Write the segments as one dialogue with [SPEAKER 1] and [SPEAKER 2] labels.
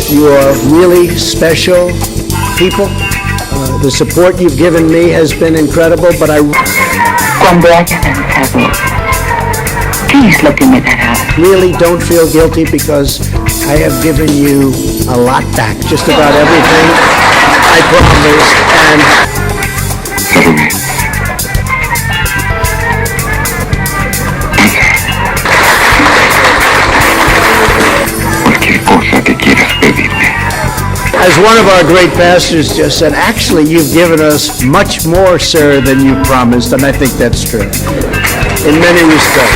[SPEAKER 1] You are really special people. The support you've given me has been incredible, but
[SPEAKER 2] Cuando haya danzado, ¿qué es lo que me dará?
[SPEAKER 1] really don't feel guilty because I have given you a lot back, just about everything I promised, and
[SPEAKER 3] Cualquier cosa que quieras pedirme.
[SPEAKER 1] as one of our great pastors just said, actually, you've given us much more, sir, than you promised, and I think that's true, in many respects.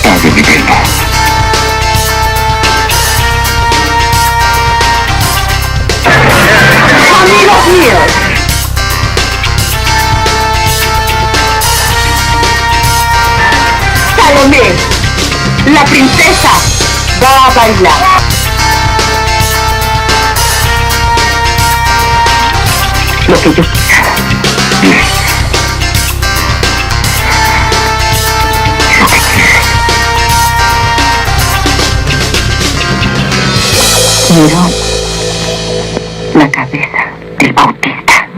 [SPEAKER 3] Padre divino.
[SPEAKER 2] Amigos míos, Salomé, la princesa, va a bailar. Lo que yo quiera.
[SPEAKER 3] Bien. Lo que quieras.
[SPEAKER 2] Quiero la cabeza del Bautista.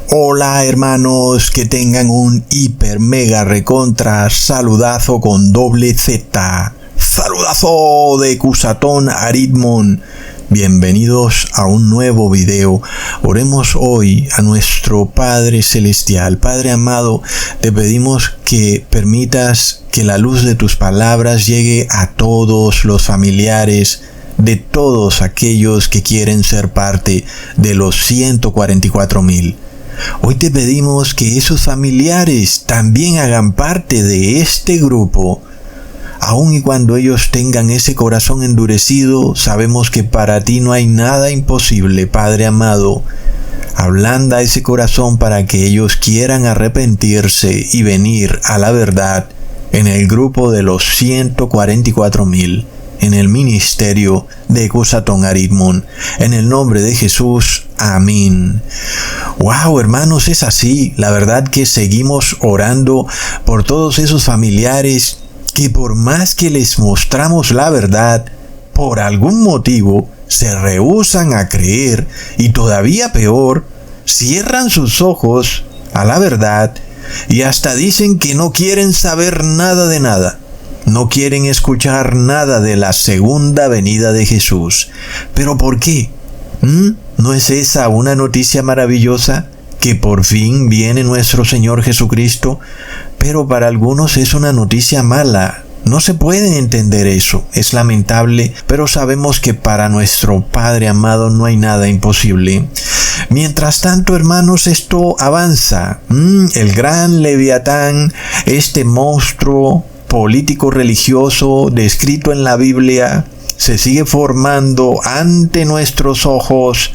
[SPEAKER 4] Hola hermanos, que tengan un hiper mega recontra saludazo con doble Z. Saludazo de Cusatón Aritmon. Bienvenidos a un nuevo video. Oremos hoy a nuestro Padre Celestial. Padre amado, te pedimos que permitas que la luz de tus palabras llegue a todos los familiares de todos aquellos que quieren ser parte de los 144,000. Hoy te pedimos que esos familiares también hagan parte de este grupo. Aun y cuando ellos tengan ese corazón endurecido, sabemos que para ti no hay nada imposible, Padre amado. Ablanda ese corazón para que ellos quieran arrepentirse y venir a la verdad en el grupo de los 144,000. En el ministerio de Cusatón Aritmon. En el nombre de Jesús. Amén. Wow, hermanos, es así. La verdad que seguimos orando por todos esos familiares que por más que les mostramos la verdad, por algún motivo se rehúsan a creer y todavía peor, cierran sus ojos a la verdad y hasta dicen que no quieren saber nada de nada. No quieren escuchar nada de la segunda venida de Jesús. ¿Pero por qué? ¿No es esa una noticia maravillosa? Que por fin viene nuestro Señor Jesucristo. Pero para algunos es una noticia mala. No se puede entender eso. Es lamentable, pero sabemos que para nuestro Padre amado no hay nada imposible. Mientras tanto, hermanos, esto avanza. El gran Leviatán, este monstruo político religioso descrito en la Biblia, se sigue formando ante nuestros ojos.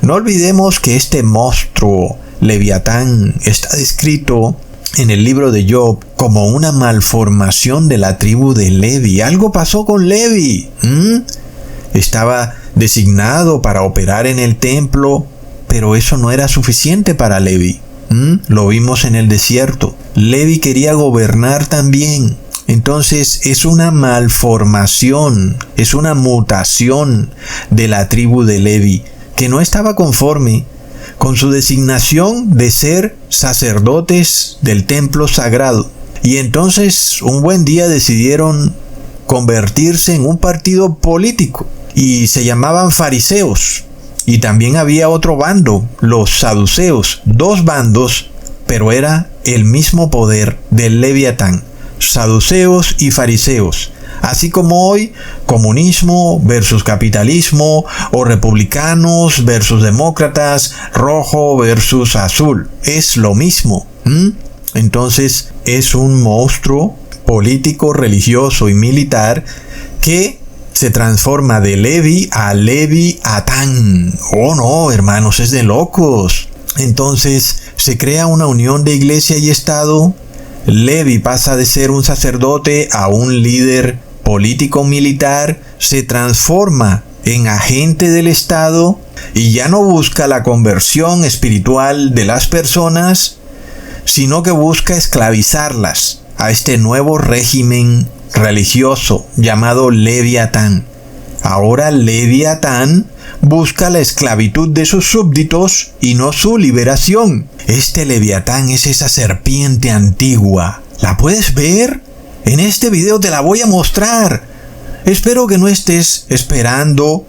[SPEAKER 4] No olvidemos que este monstruo, Leviatán, está descrito en el libro de Job como una malformación de la tribu de Levi. Algo pasó con Levi. Estaba designado para operar en el templo, pero eso no era suficiente para Levi. Lo vimos en el desierto. Levi quería gobernar también. Entonces es una malformación, es una mutación de la tribu de Levi, que no estaba conforme con su designación de ser sacerdotes del templo sagrado. Y entonces un buen día decidieron convertirse en un partido político y se llamaban fariseos. Y también había otro bando, los saduceos, dos bandos, pero era el mismo poder del Leviatán. Saduceos y fariseos, así como hoy comunismo versus capitalismo o republicanos versus demócratas, rojo versus azul, es lo mismo. Entonces es un monstruo político, religioso y militar que se transforma de Levi a Leviatán. Oh no, hermanos, es de locos. Entonces se crea una unión de iglesia y Estado. Levi pasa de ser un sacerdote a un líder político militar, se transforma en agente del Estado y ya no busca la conversión espiritual de las personas, sino que busca esclavizarlas a este nuevo régimen religioso llamado Leviatán. Ahora Leviatán busca la esclavitud de sus súbditos y no su liberación. Este Leviatán es esa serpiente antigua. ¿La puedes ver? En este video te la voy a mostrar. Espero que no estés esperando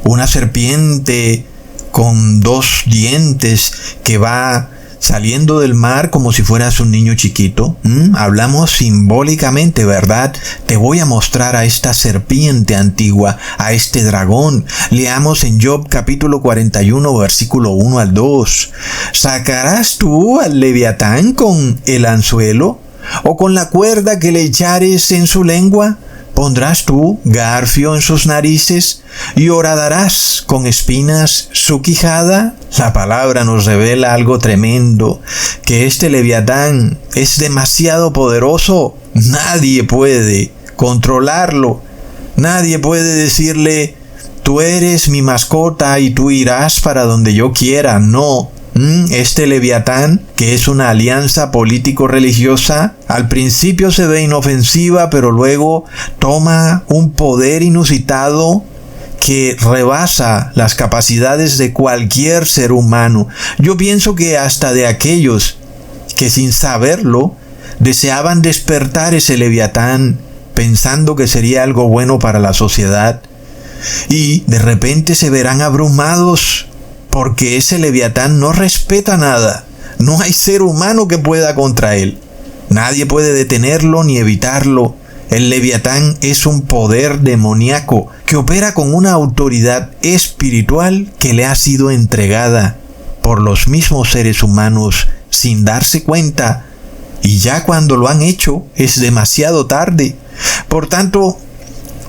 [SPEAKER 4] una serpiente con 2 dientes que va saliendo del mar como si fueras un niño chiquito. Hablamos simbólicamente, ¿verdad? Te voy a mostrar a esta serpiente antigua, a este dragón. Leamos en Job capítulo 41, versículo 1 al 2. ¿Sacarás tú al Leviatán con el anzuelo o con la cuerda que le echares en su lengua? ¿Pondrás tú garfio en sus narices y horadarás con espinas su quijada? La palabra nos revela algo tremendo, que este Leviatán es demasiado poderoso. Nadie puede controlarlo. Nadie puede decirle, tú eres mi mascota y tú irás para donde yo quiera. No. Este Leviatán, que es una alianza político-religiosa, al principio se ve inofensiva, pero luego toma un poder inusitado que rebasa las capacidades de cualquier ser humano. Yo pienso que hasta de aquellos que sin saberlo deseaban despertar ese Leviatán pensando que sería algo bueno para la sociedad, y de repente se verán abrumados porque ese Leviatán no respeta nada. No hay ser humano que pueda contra él. Nadie puede detenerlo ni evitarlo. El Leviatán es un poder demoníaco que opera con una autoridad espiritual que le ha sido entregada por los mismos seres humanos sin darse cuenta. Y ya cuando lo han hecho es demasiado tarde. Por tanto,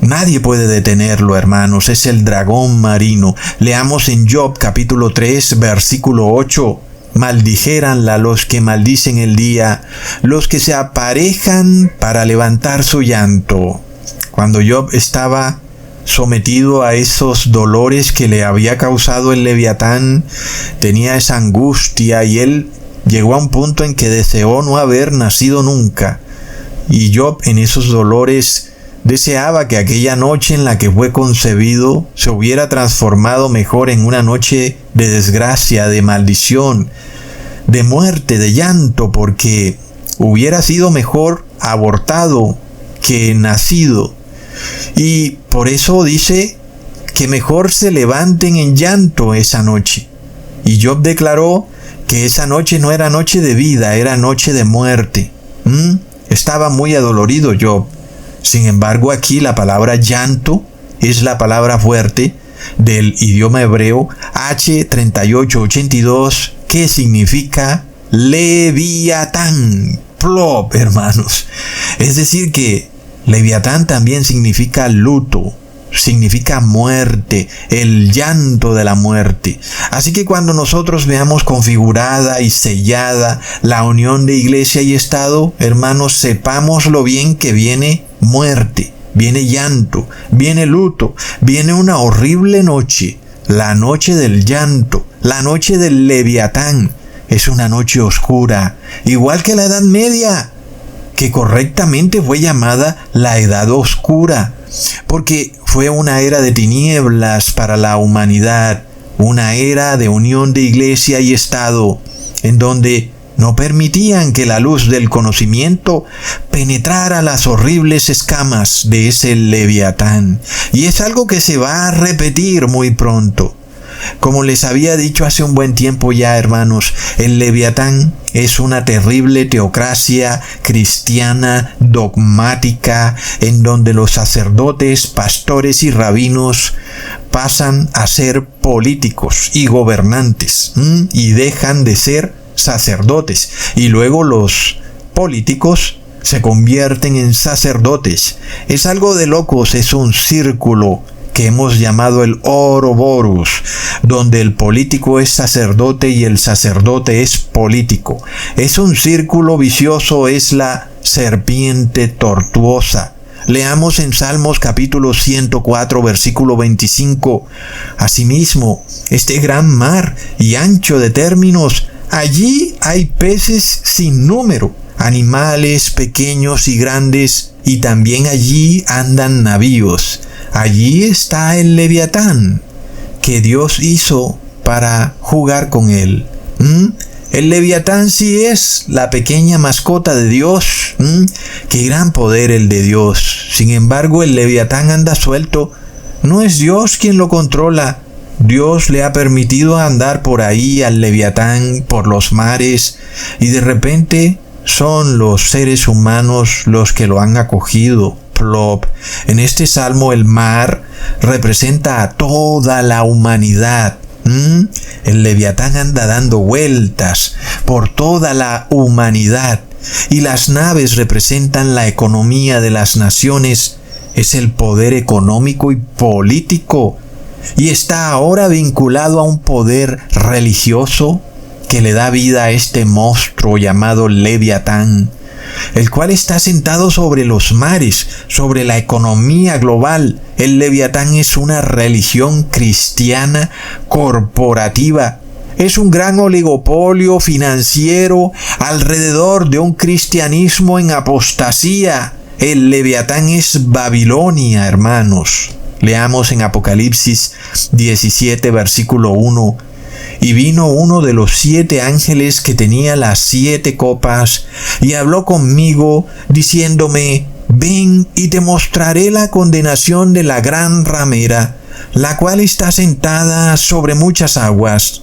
[SPEAKER 4] nadie puede detenerlo, hermanos. Es el dragón marino. Leamos en Job capítulo 3, versículo 8. Maldijéranla los que maldicen el día, los que se aparejan para levantar su llanto. Cuando Job estaba sometido a esos dolores que le había causado el Leviatán, tenía esa angustia y él llegó a un punto en que deseó no haber nacido nunca. Y Job en esos dolores deseaba que aquella noche en la que fue concebido se hubiera transformado mejor en una noche de desgracia, de maldición, de muerte, de llanto, porque hubiera sido mejor abortado que nacido. Y por eso dice que mejor se levanten en llanto esa noche. Y Job declaró que esa noche no era noche de vida, era noche de muerte. Estaba muy adolorido Job. Sin embargo, aquí la palabra llanto es la palabra fuerte del idioma hebreo H3882, que significa Leviatán. Plop, hermanos. Es decir que Leviatán también significa luto, significa muerte, el llanto de la muerte. Así que cuando nosotros veamos configurada y sellada la unión de iglesia y Estado, hermanos, sepámoslo bien que viene muerte, viene llanto, viene luto, viene una horrible noche, la noche del llanto, la noche del Leviatán. Es una noche oscura, igual que la Edad Media, que correctamente fue llamada la Edad Oscura, porque fue una era de tinieblas para la humanidad, una era de unión de iglesia y Estado, en donde no permitían que la luz del conocimiento penetrara las horribles escamas de ese Leviatán. Y es algo que se va a repetir muy pronto. Como les había dicho hace un buen tiempo ya, hermanos, el Leviatán es una terrible teocracia cristiana dogmática en donde los sacerdotes, pastores y rabinos pasan a ser políticos y gobernantes y dejan de ser sacerdotes, y luego los políticos se convierten en sacerdotes. Es algo de locos, es un círculo que hemos llamado el Ouroboros, donde el político es sacerdote y el sacerdote es político. Es un círculo vicioso, es la serpiente tortuosa. Leamos en Salmos capítulo 104, versículo 25. Asimismo, este gran mar y ancho de términos, allí hay peces sin número, animales pequeños y grandes, y también allí andan navíos. Allí está el Leviatán, que Dios hizo para jugar con él. El Leviatán sí es la pequeña mascota de Dios. Qué gran poder el de Dios. Sin embargo, el Leviatán anda suelto. No es Dios quien lo controla. Dios le ha permitido andar por ahí al Leviatán, por los mares, y de repente son los seres humanos los que lo han acogido. Plop. En este salmo el mar representa a toda la humanidad. El Leviatán anda dando vueltas por toda la humanidad, y las naves representan la economía de las naciones. Es el poder económico y político, y está ahora vinculado a un poder religioso que le da vida a este monstruo llamado Leviatán, el cual está sentado sobre los mares, sobre la economía global. El Leviatán es una religión cristiana corporativa. Es un gran oligopolio financiero alrededor de un cristianismo en apostasía. El Leviatán es Babilonia, hermanos. Leamos en Apocalipsis 17, versículo 1. Y vino uno de los 7 ángeles que tenía las 7 copas, y habló conmigo, diciéndome: ven y te mostraré la condenación de la gran ramera, la cual está sentada sobre muchas aguas.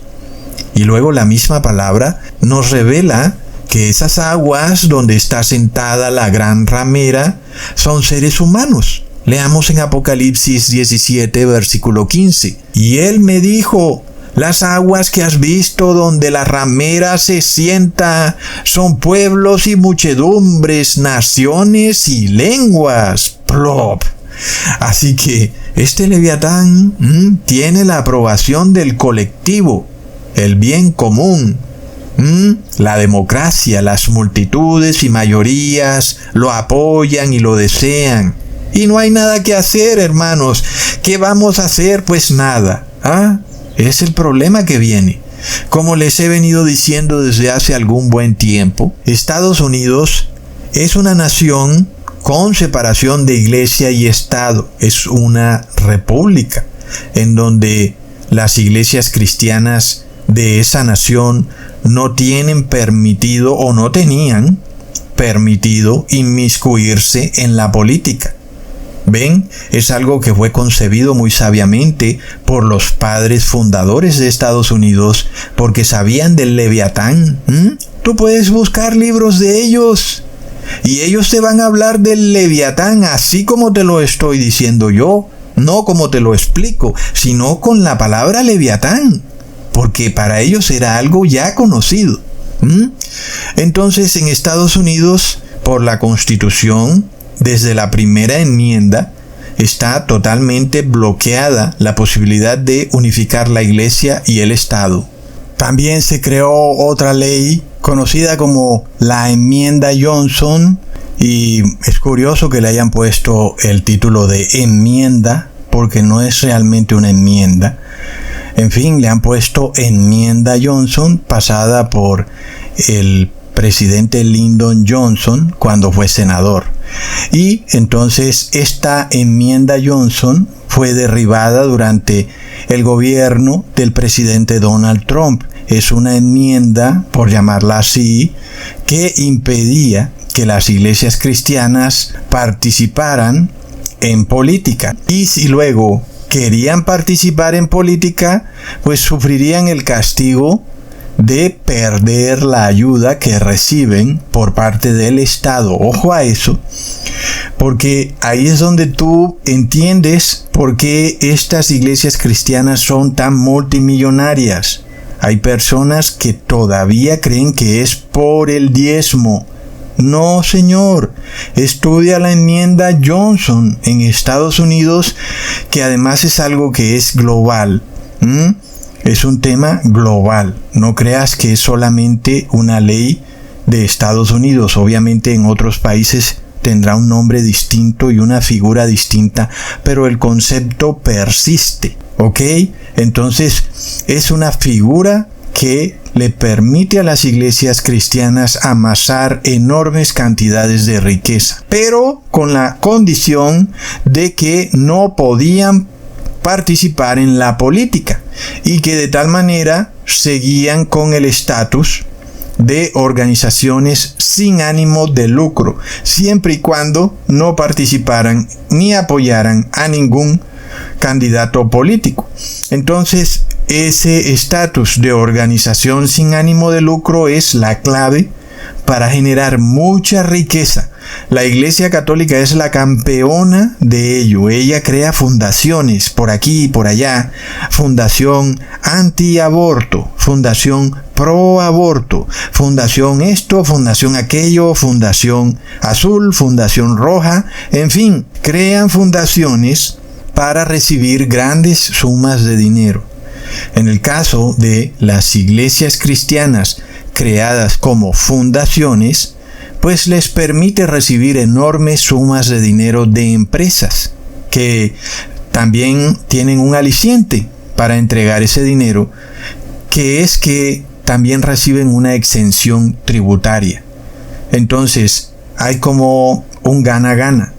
[SPEAKER 4] Y luego la misma palabra nos revela que esas aguas donde está sentada la gran ramera son seres humanos. Leamos en Apocalipsis 17, versículo 15. Y él me dijo: las aguas que has visto donde la ramera se sienta son pueblos y muchedumbres, naciones y lenguas. Plop. Así que este Leviatán tiene la aprobación del colectivo, el bien común. La democracia, las multitudes y mayorías lo apoyan y lo desean. Y no hay nada que hacer, hermanos. ¿Qué vamos a hacer? Pues nada. Es el problema que viene. Como les he venido diciendo desde hace algún buen tiempo, Estados Unidos es una nación con separación de iglesia y Estado. Es una república en donde las iglesias cristianas de esa nación no tienen permitido o no tenían permitido inmiscuirse en la política. ¿Ven? Es algo que fue concebido muy sabiamente por los padres fundadores de Estados Unidos, porque sabían del Leviatán. Tú puedes buscar libros de ellos, y ellos te van a hablar del Leviatán así como te lo estoy diciendo yo, no como te lo explico, sino con la palabra Leviatán, porque para ellos era algo ya conocido. Entonces, en Estados Unidos, por la Constitución, desde la primera enmienda, está totalmente bloqueada la posibilidad de unificar la iglesia y el Estado. También se creó otra ley conocida como la enmienda Johnson, y es curioso que le hayan puesto el título de enmienda, porque no es realmente una enmienda. En fin, le han puesto enmienda Johnson, pasada por el presidente Lyndon Johnson cuando fue senador. Y entonces esta enmienda Johnson fue derribada durante el gobierno del presidente Donald Trump. Es una enmienda, por llamarla así, que impedía que las iglesias cristianas participaran en política. Y si luego querían participar en política, pues sufrirían el castigo de perder la ayuda que reciben por parte del Estado. Ojo a eso, porque ahí es donde tú entiendes por qué estas iglesias cristianas son tan multimillonarias. Hay personas que todavía creen que es por el diezmo. No, señor. Estudia la enmienda Johnson en Estados Unidos, que además es algo que es global. Es un tema global. No creas que es solamente una ley de Estados Unidos. Obviamente en otros países tendrá un nombre distinto y una figura distinta, pero el concepto persiste. ¿Ok? Entonces es una figura que le permite a las iglesias cristianas amasar enormes cantidades de riqueza, pero con la condición de que no podían participar en la política y que de tal manera seguían con el estatus de organizaciones sin ánimo de lucro, siempre y cuando no participaran ni apoyaran a ningún candidato político. Entonces, ese estatus de organización sin ánimo de lucro es la clave para generar mucha riqueza. La Iglesia Católica es la campeona de ello. Ella crea fundaciones por aquí y por allá. Fundación antiaborto, fundación pro aborto, fundación esto, fundación aquello, fundación azul, fundación roja. En fin, crean fundaciones para recibir grandes sumas de dinero. En el caso de las iglesias cristianas creadas como fundaciones, pues les permite recibir enormes sumas de dinero de empresas que también tienen un aliciente para entregar ese dinero, que es que también reciben una exención tributaria. Entonces, hay como un gana-gana.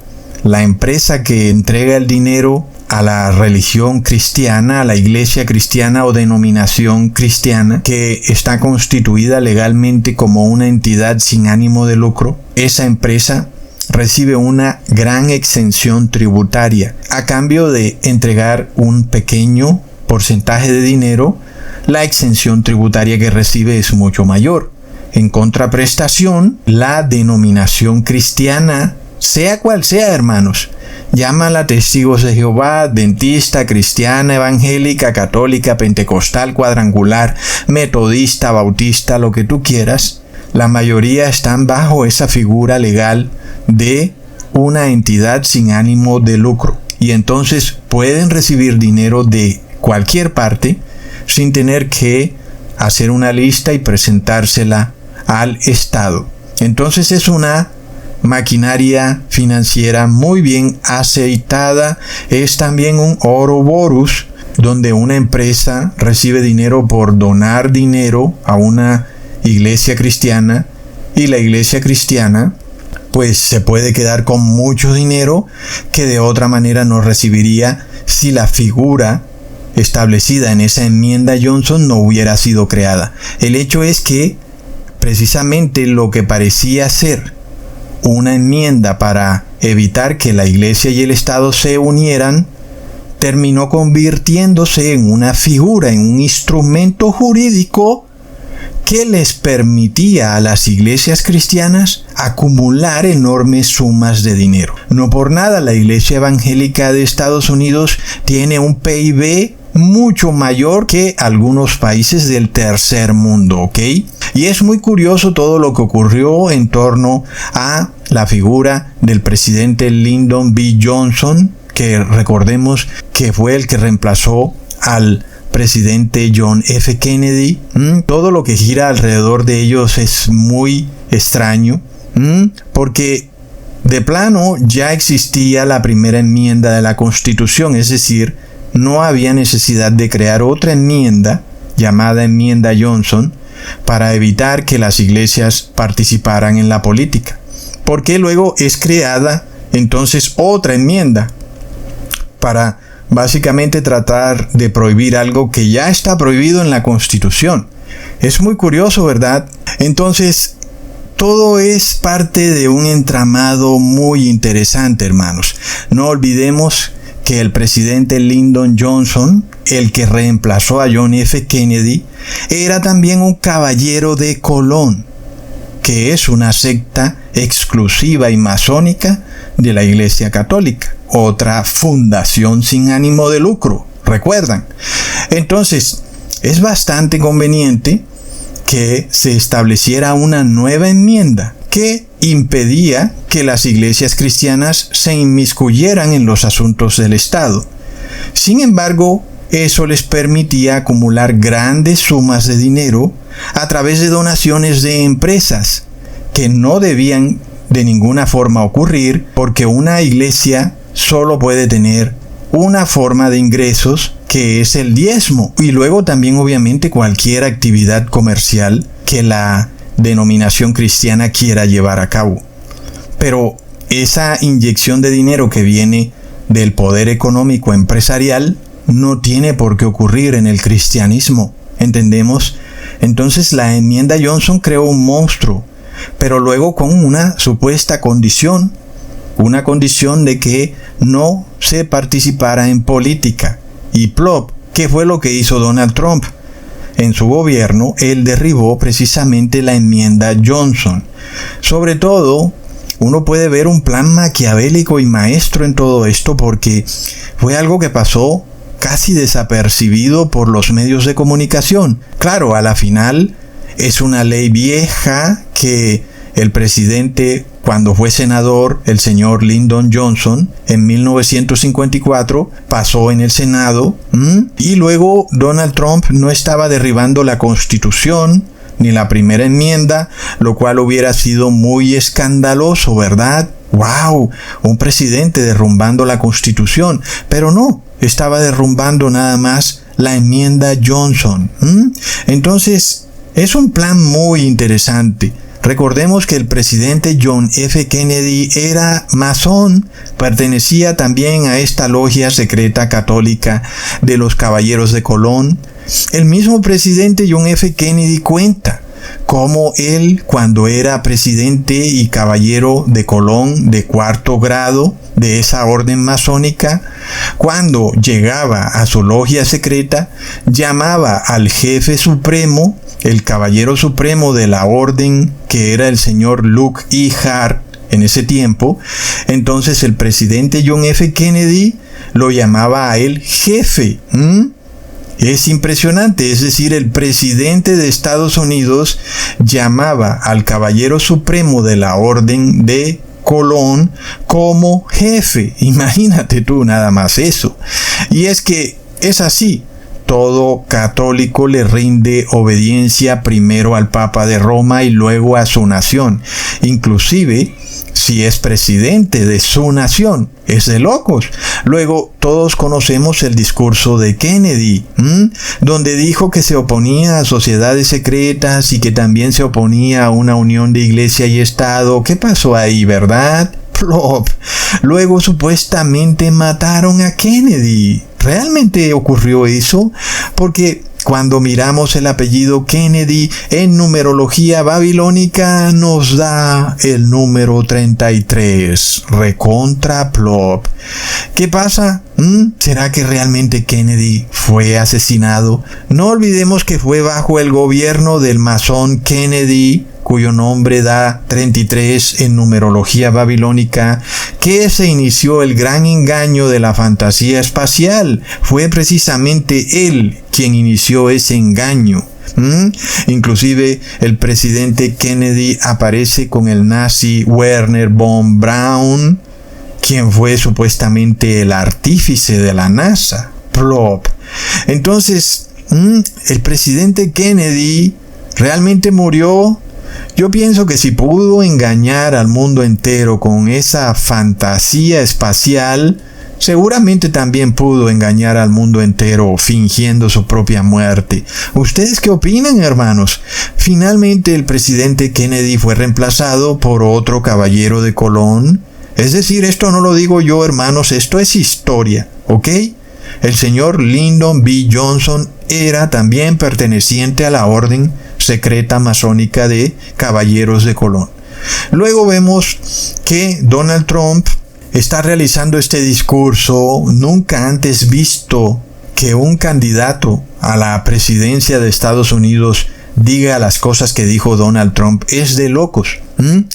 [SPEAKER 4] La empresa que entrega el dinero a la religión cristiana, a la iglesia cristiana o denominación cristiana que está constituida legalmente como una entidad sin ánimo de lucro, esa empresa recibe una gran exención tributaria. A cambio de entregar un pequeño porcentaje de dinero, la exención tributaria que recibe es mucho mayor. En contraprestación, la denominación cristiana, sea cual sea, hermanos, llámala Testigos de Jehová, Adventista, Cristiana, Evangélica, Católica, Pentecostal, Cuadrangular, Metodista, Bautista, lo que tú quieras, la mayoría están bajo esa figura legal de una entidad sin ánimo de lucro. Y entonces pueden recibir dinero de cualquier parte sin tener que hacer una lista y presentársela al Estado. Entonces es una maquinaria financiera muy bien aceitada. Es también un Ouroboros, donde una empresa recibe dinero por donar dinero a una iglesia cristiana, y la iglesia cristiana pues se puede quedar con mucho dinero que de otra manera no recibiría si la figura establecida en esa enmienda Johnson no hubiera sido creada. El hecho es que precisamente lo que parecía ser una enmienda para evitar que la iglesia y el Estado se unieran, terminó convirtiéndose en una figura, en un instrumento jurídico que les permitía a las iglesias cristianas acumular enormes sumas de dinero. No por nada la Iglesia Evangélica de Estados Unidos tiene un PIB mucho mayor que algunos países del tercer mundo, ¿ok? Y es muy curioso todo lo que ocurrió en torno a la figura del presidente Lyndon B. Johnson, que recordemos que fue el que reemplazó al presidente John F. Kennedy. Todo lo que gira alrededor de ellos es muy extraño, porque de plano ya existía la primera enmienda de la Constitución, es decir, no había necesidad de crear otra enmienda llamada enmienda Johnson para evitar que las iglesias participaran en la política. Porque luego es creada entonces otra enmienda para básicamente tratar de prohibir algo que ya está prohibido en la Constitución. Es muy curioso, ¿verdad? Entonces, todo es parte de un entramado muy interesante, hermanos. No olvidemos que el presidente Lyndon Johnson, el que reemplazó a John F. Kennedy, era también un caballero de Colón, que es una secta exclusiva y masónica de la Iglesia Católica, otra fundación sin ánimo de lucro, ¿recuerdan? Entonces, es bastante conveniente que se estableciera una nueva enmienda que impedía que las iglesias cristianas se inmiscuyeran en los asuntos del Estado. Sin embargo, eso les permitía acumular grandes sumas de dinero a través de donaciones de empresas que no debían de ninguna forma ocurrir, porque una iglesia solo puede tener una forma de ingresos, que es el diezmo, y luego también obviamente cualquier actividad comercial que la denominación cristiana quiera llevar a cabo. Pero esa inyección de dinero que viene del poder económico empresarial no tiene por qué ocurrir en el cristianismo, ¿entendemos? Entonces la enmienda Johnson creó un monstruo, pero luego con una supuesta condición, una condición de que no se participara en política. Y plop, ¿qué fue lo que hizo Donald Trump? En su gobierno, él derribó precisamente la enmienda Johnson. Sobre todo, uno puede ver un plan maquiavélico y maestro en todo esto porque fue algo que pasó casi desapercibido por los medios de comunicación. Claro, a la final es una ley vieja que el presidente, cuando fue senador, el señor Lyndon Johnson, en 1954, pasó en el Senado, y luego Donald Trump no estaba derribando la Constitución, ni la primera enmienda, lo cual hubiera sido muy escandaloso, ¿verdad? ¡Wow! Un presidente derrumbando la Constitución, pero no, estaba derrumbando nada más la enmienda Johnson. Entonces, es un plan muy interesante. Recordemos que el presidente John F. Kennedy era masón, pertenecía también a esta logia secreta católica de los Caballeros de Colón. El mismo presidente John F. Kennedy cuenta cómo él, cuando era presidente y caballero de Colón de 4º grado de esa orden masónica, cuando llegaba a su logia secreta, llamaba al jefe supremo, el caballero supremo de la orden, que era el señor Luke E. Hart en ese tiempo. Entonces el presidente John F. Kennedy lo llamaba a él jefe. Es impresionante, es decir, el presidente de Estados Unidos llamaba al caballero supremo de la orden de Colón como jefe. Imagínate tú nada más eso. Y es que es así. Todo católico le rinde obediencia primero al Papa de Roma y luego a su nación, inclusive si es presidente de su nación. Es de locos. Luego todos conocemos el discurso de Kennedy, donde dijo que se oponía a sociedades secretas y que también se oponía a una unión de iglesia y Estado. ¿Qué pasó ahí, verdad? Plop. Luego supuestamente mataron a Kennedy. ¿Realmente ocurrió eso? Porque cuando miramos el apellido Kennedy en numerología babilónica nos da el número 33. Recontra plop. ¿Qué pasa? ¿Será que realmente Kennedy fue asesinado? No olvidemos que fue bajo el gobierno del masón Kennedy, cuyo nombre da 33 en numerología babilónica, que se inició el gran engaño de la fantasía espacial. Fue precisamente él quien inició ese engaño. Inclusive el presidente Kennedy aparece con el nazi Werner von Braun, quien fue supuestamente el artífice de la NASA. Plop. Entonces, el presidente Kennedy realmente murió. Yo pienso que si pudo engañar al mundo entero con esa fantasía espacial, seguramente también pudo engañar al mundo entero fingiendo su propia muerte. ¿Ustedes qué opinan, hermanos? Finalmente el presidente Kennedy fue reemplazado por otro caballero de Colón. Es decir, esto no lo digo yo, hermanos, esto es historia, ¿ok? El señor Lyndon B. Johnson era también perteneciente a la orden secreta masónica de Caballeros de Colón. Luego vemos que Donald Trump está realizando este discurso nunca antes visto, que un candidato a la presidencia de Estados Unidos diga las cosas que dijo Donald Trump. Es de locos.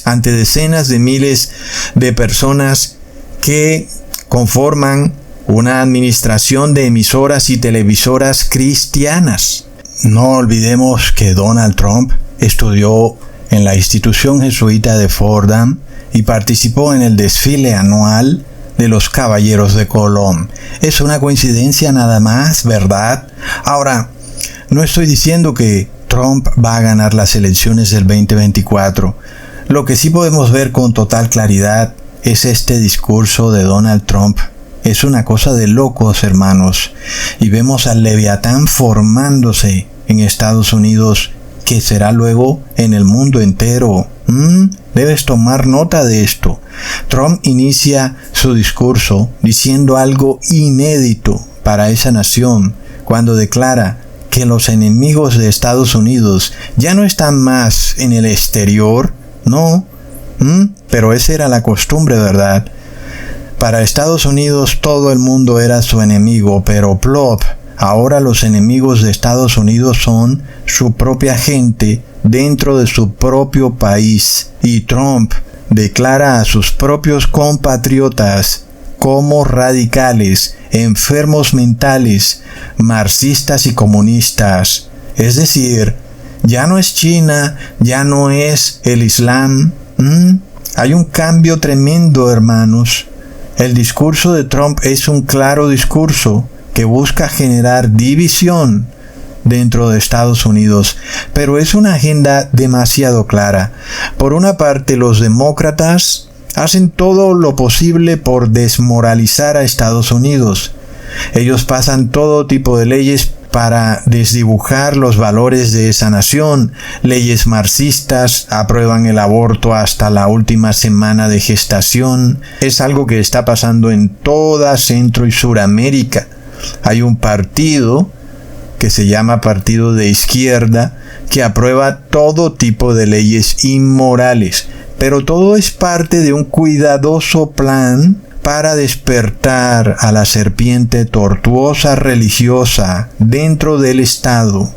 [SPEAKER 4] Ante decenas de miles de personas que conforman una administración de emisoras y televisoras cristianas. No olvidemos que Donald Trump estudió en la institución jesuita de Fordham y participó en el desfile anual de los Caballeros de Colón. Es una coincidencia nada más, ¿verdad? Ahora, no estoy diciendo que Trump va a ganar las elecciones del 2024. Lo que sí podemos ver con total claridad es este discurso de Donald Trump Es una cosa de locos, hermanos. Y vemos al Leviatán formándose en Estados Unidos, que será luego en el mundo entero. Debes tomar nota de esto. Trump inicia su discurso diciendo algo inédito para esa nación, cuando declara que los enemigos de Estados Unidos ya no están más en el exterior, no, pero esa era la costumbre, ¿verdad? Para Estados Unidos todo el mundo era su enemigo, pero plop, ahora los enemigos de Estados Unidos son su propia gente dentro de su propio país. Y Trump declara a sus propios compatriotas como radicales, enfermos mentales, marxistas y comunistas. Es decir, ya no es China, ya no es el Islam. Hay un cambio tremendo, hermanos. El discurso de Trump es un claro discurso que busca generar división dentro de Estados Unidos, pero es una agenda demasiado clara. Por una parte, los demócratas hacen todo lo posible por desmoralizar a Estados Unidos. Ellos pasan todo tipo de leyes para desdibujar los valores de esa nación. Leyes marxistas, aprueban el aborto hasta la última semana de gestación. Es algo que está pasando en toda Centro y Suramérica. Hay un partido que se llama Partido de Izquierda que aprueba todo tipo de leyes inmorales. Pero todo es parte de un cuidadoso plan para despertar a la serpiente tortuosa religiosa dentro del Estado,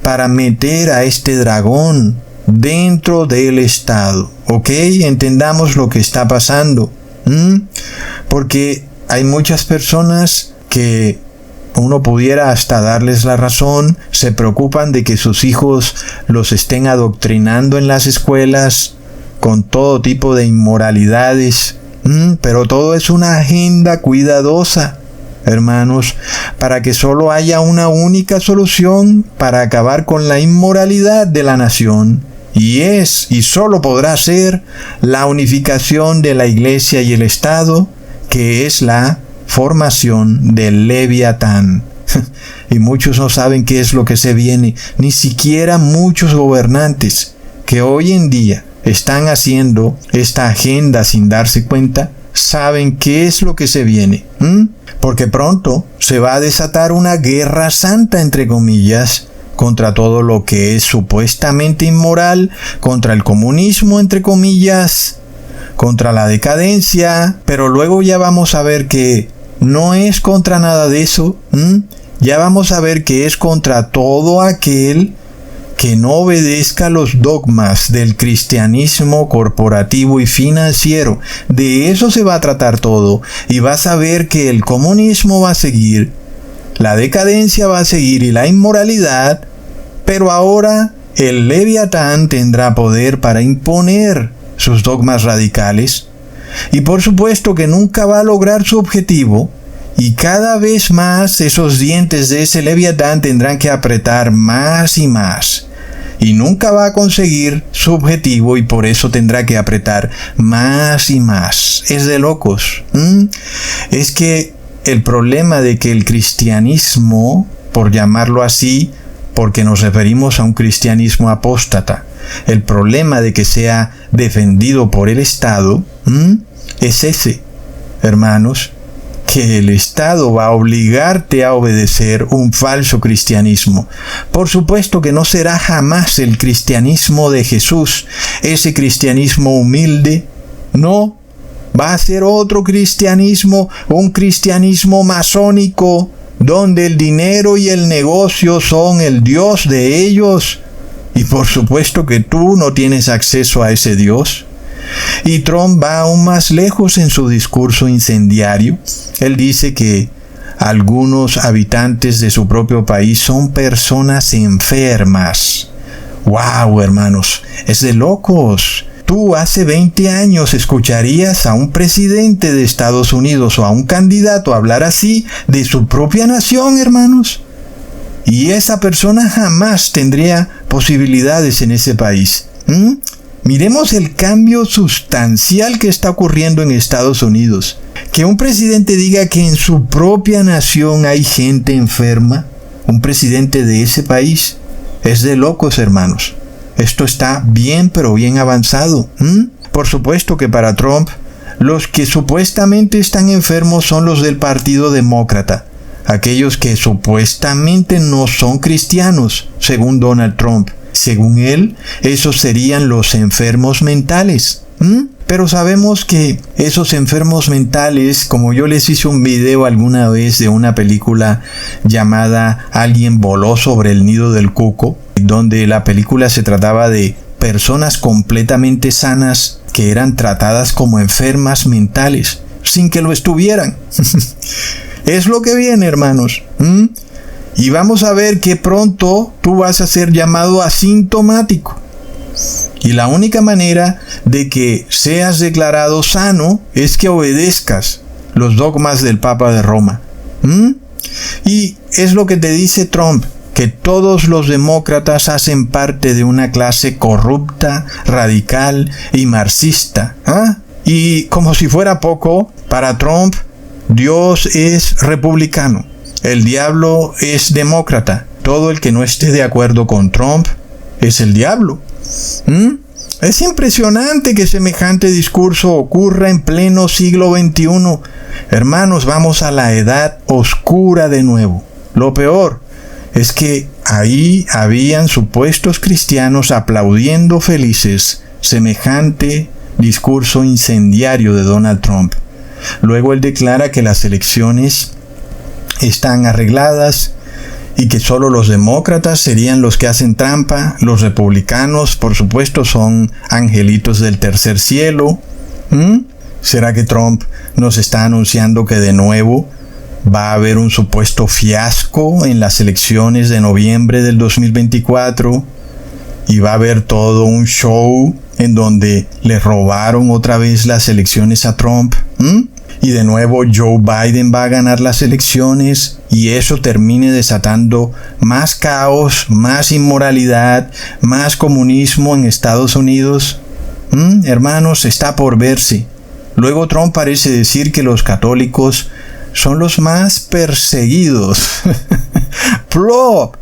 [SPEAKER 4] para meter a este dragón dentro del Estado. ¿Ok? Entendamos lo que está pasando. Porque hay muchas personas que uno pudiera hasta darles la razón, se preocupan de que sus hijos los estén adoctrinando en las escuelas con todo tipo de inmoralidades, pero todo es una agenda cuidadosa, hermanos, para que solo haya una única solución para acabar con la inmoralidad de la nación, y solo podrá ser la unificación de la Iglesia y el Estado, que es la formación del Leviatán. Y muchos no saben qué es lo que se viene, ni siquiera muchos gobernantes que hoy en día están haciendo esta agenda sin darse cuenta, saben qué es lo que se viene. Porque pronto se va a desatar una guerra santa, entre comillas, contra todo lo que es supuestamente inmoral, contra el comunismo, entre comillas, contra la decadencia, pero luego ya vamos a ver que no es contra nada de eso. Ya vamos a ver que es contra todo aquel que no obedezca los dogmas del cristianismo corporativo y financiero. De eso se va a tratar todo, y vas a ver que el comunismo va a seguir, la decadencia va a seguir y la inmoralidad, pero ahora el Leviatán tendrá poder para imponer sus dogmas radicales, y por supuesto que nunca va a lograr su objetivo, y cada vez más esos dientes de ese Leviatán tendrán que apretar más y más, y nunca va a conseguir su objetivo, y por eso tendrá que apretar más y más. Es de locos. Es que el problema de que el cristianismo, por llamarlo así, porque nos referimos a un cristianismo apóstata, el problema de que sea defendido por el Estado, es ese, hermanos, que el Estado va a obligarte a obedecer un falso cristianismo. Por supuesto que no será jamás el cristianismo de Jesús, ese cristianismo humilde. No, va a ser otro cristianismo, un cristianismo masónico, donde el dinero y el negocio son el Dios de ellos. Y por supuesto que tú no tienes acceso a ese Dios. Y Trump va aún más lejos en su discurso incendiario. Él dice que algunos habitantes de su propio país son personas enfermas. ¡Wow, hermanos! Es de locos. Tú hace 20 años escucharías a un presidente de Estados Unidos o a un candidato hablar así de su propia nación, hermanos. Y esa persona jamás tendría posibilidades en ese país. Miremos el cambio sustancial que está ocurriendo en Estados Unidos. Que un presidente diga que en su propia nación hay gente enferma, un presidente de ese país, es de locos, hermanos. Esto está bien, pero bien avanzado. Por supuesto que para Trump, los que supuestamente están enfermos son los del Partido Demócrata, aquellos que supuestamente no son cristianos, según Donald Trump. Según él, esos serían los enfermos mentales. Pero sabemos que esos enfermos mentales, como yo les hice un video alguna vez de una película llamada Alguien voló sobre el nido del cuco, donde la película se trataba de personas completamente sanas que eran tratadas como enfermas mentales, sin que lo estuvieran. Es lo que viene, hermanos. Y vamos a ver que pronto tú vas a ser llamado asintomático. Y la única manera de que seas declarado sano es que obedezcas los dogmas del Papa de Roma. Y es lo que te dice Trump, que todos los demócratas hacen parte de una clase corrupta, radical y marxista. Y como si fuera poco, para Trump, Dios es republicano, el diablo es demócrata. Todo el que no esté de acuerdo con Trump es el diablo. Es impresionante que semejante discurso ocurra en pleno siglo XXI. Hermanos, vamos a la edad oscura de nuevo. Lo peor es que ahí habían supuestos cristianos aplaudiendo felices semejante discurso incendiario de Donald Trump. Luego él declara que las elecciones están arregladas y que solo los demócratas serían los que hacen trampa. Los republicanos, por supuesto, son angelitos del tercer cielo. ¿Será que Trump nos está anunciando que de nuevo va a haber un supuesto fiasco en las elecciones de noviembre del 2024? Y va a haber todo un show en donde le robaron otra vez las elecciones a Trump. Y de nuevo Joe Biden va a ganar las elecciones y eso termine desatando más caos, más inmoralidad, más comunismo en Estados Unidos. Hermanos, está por verse. Luego Trump parece decir que los católicos son los más perseguidos. ¡Plop!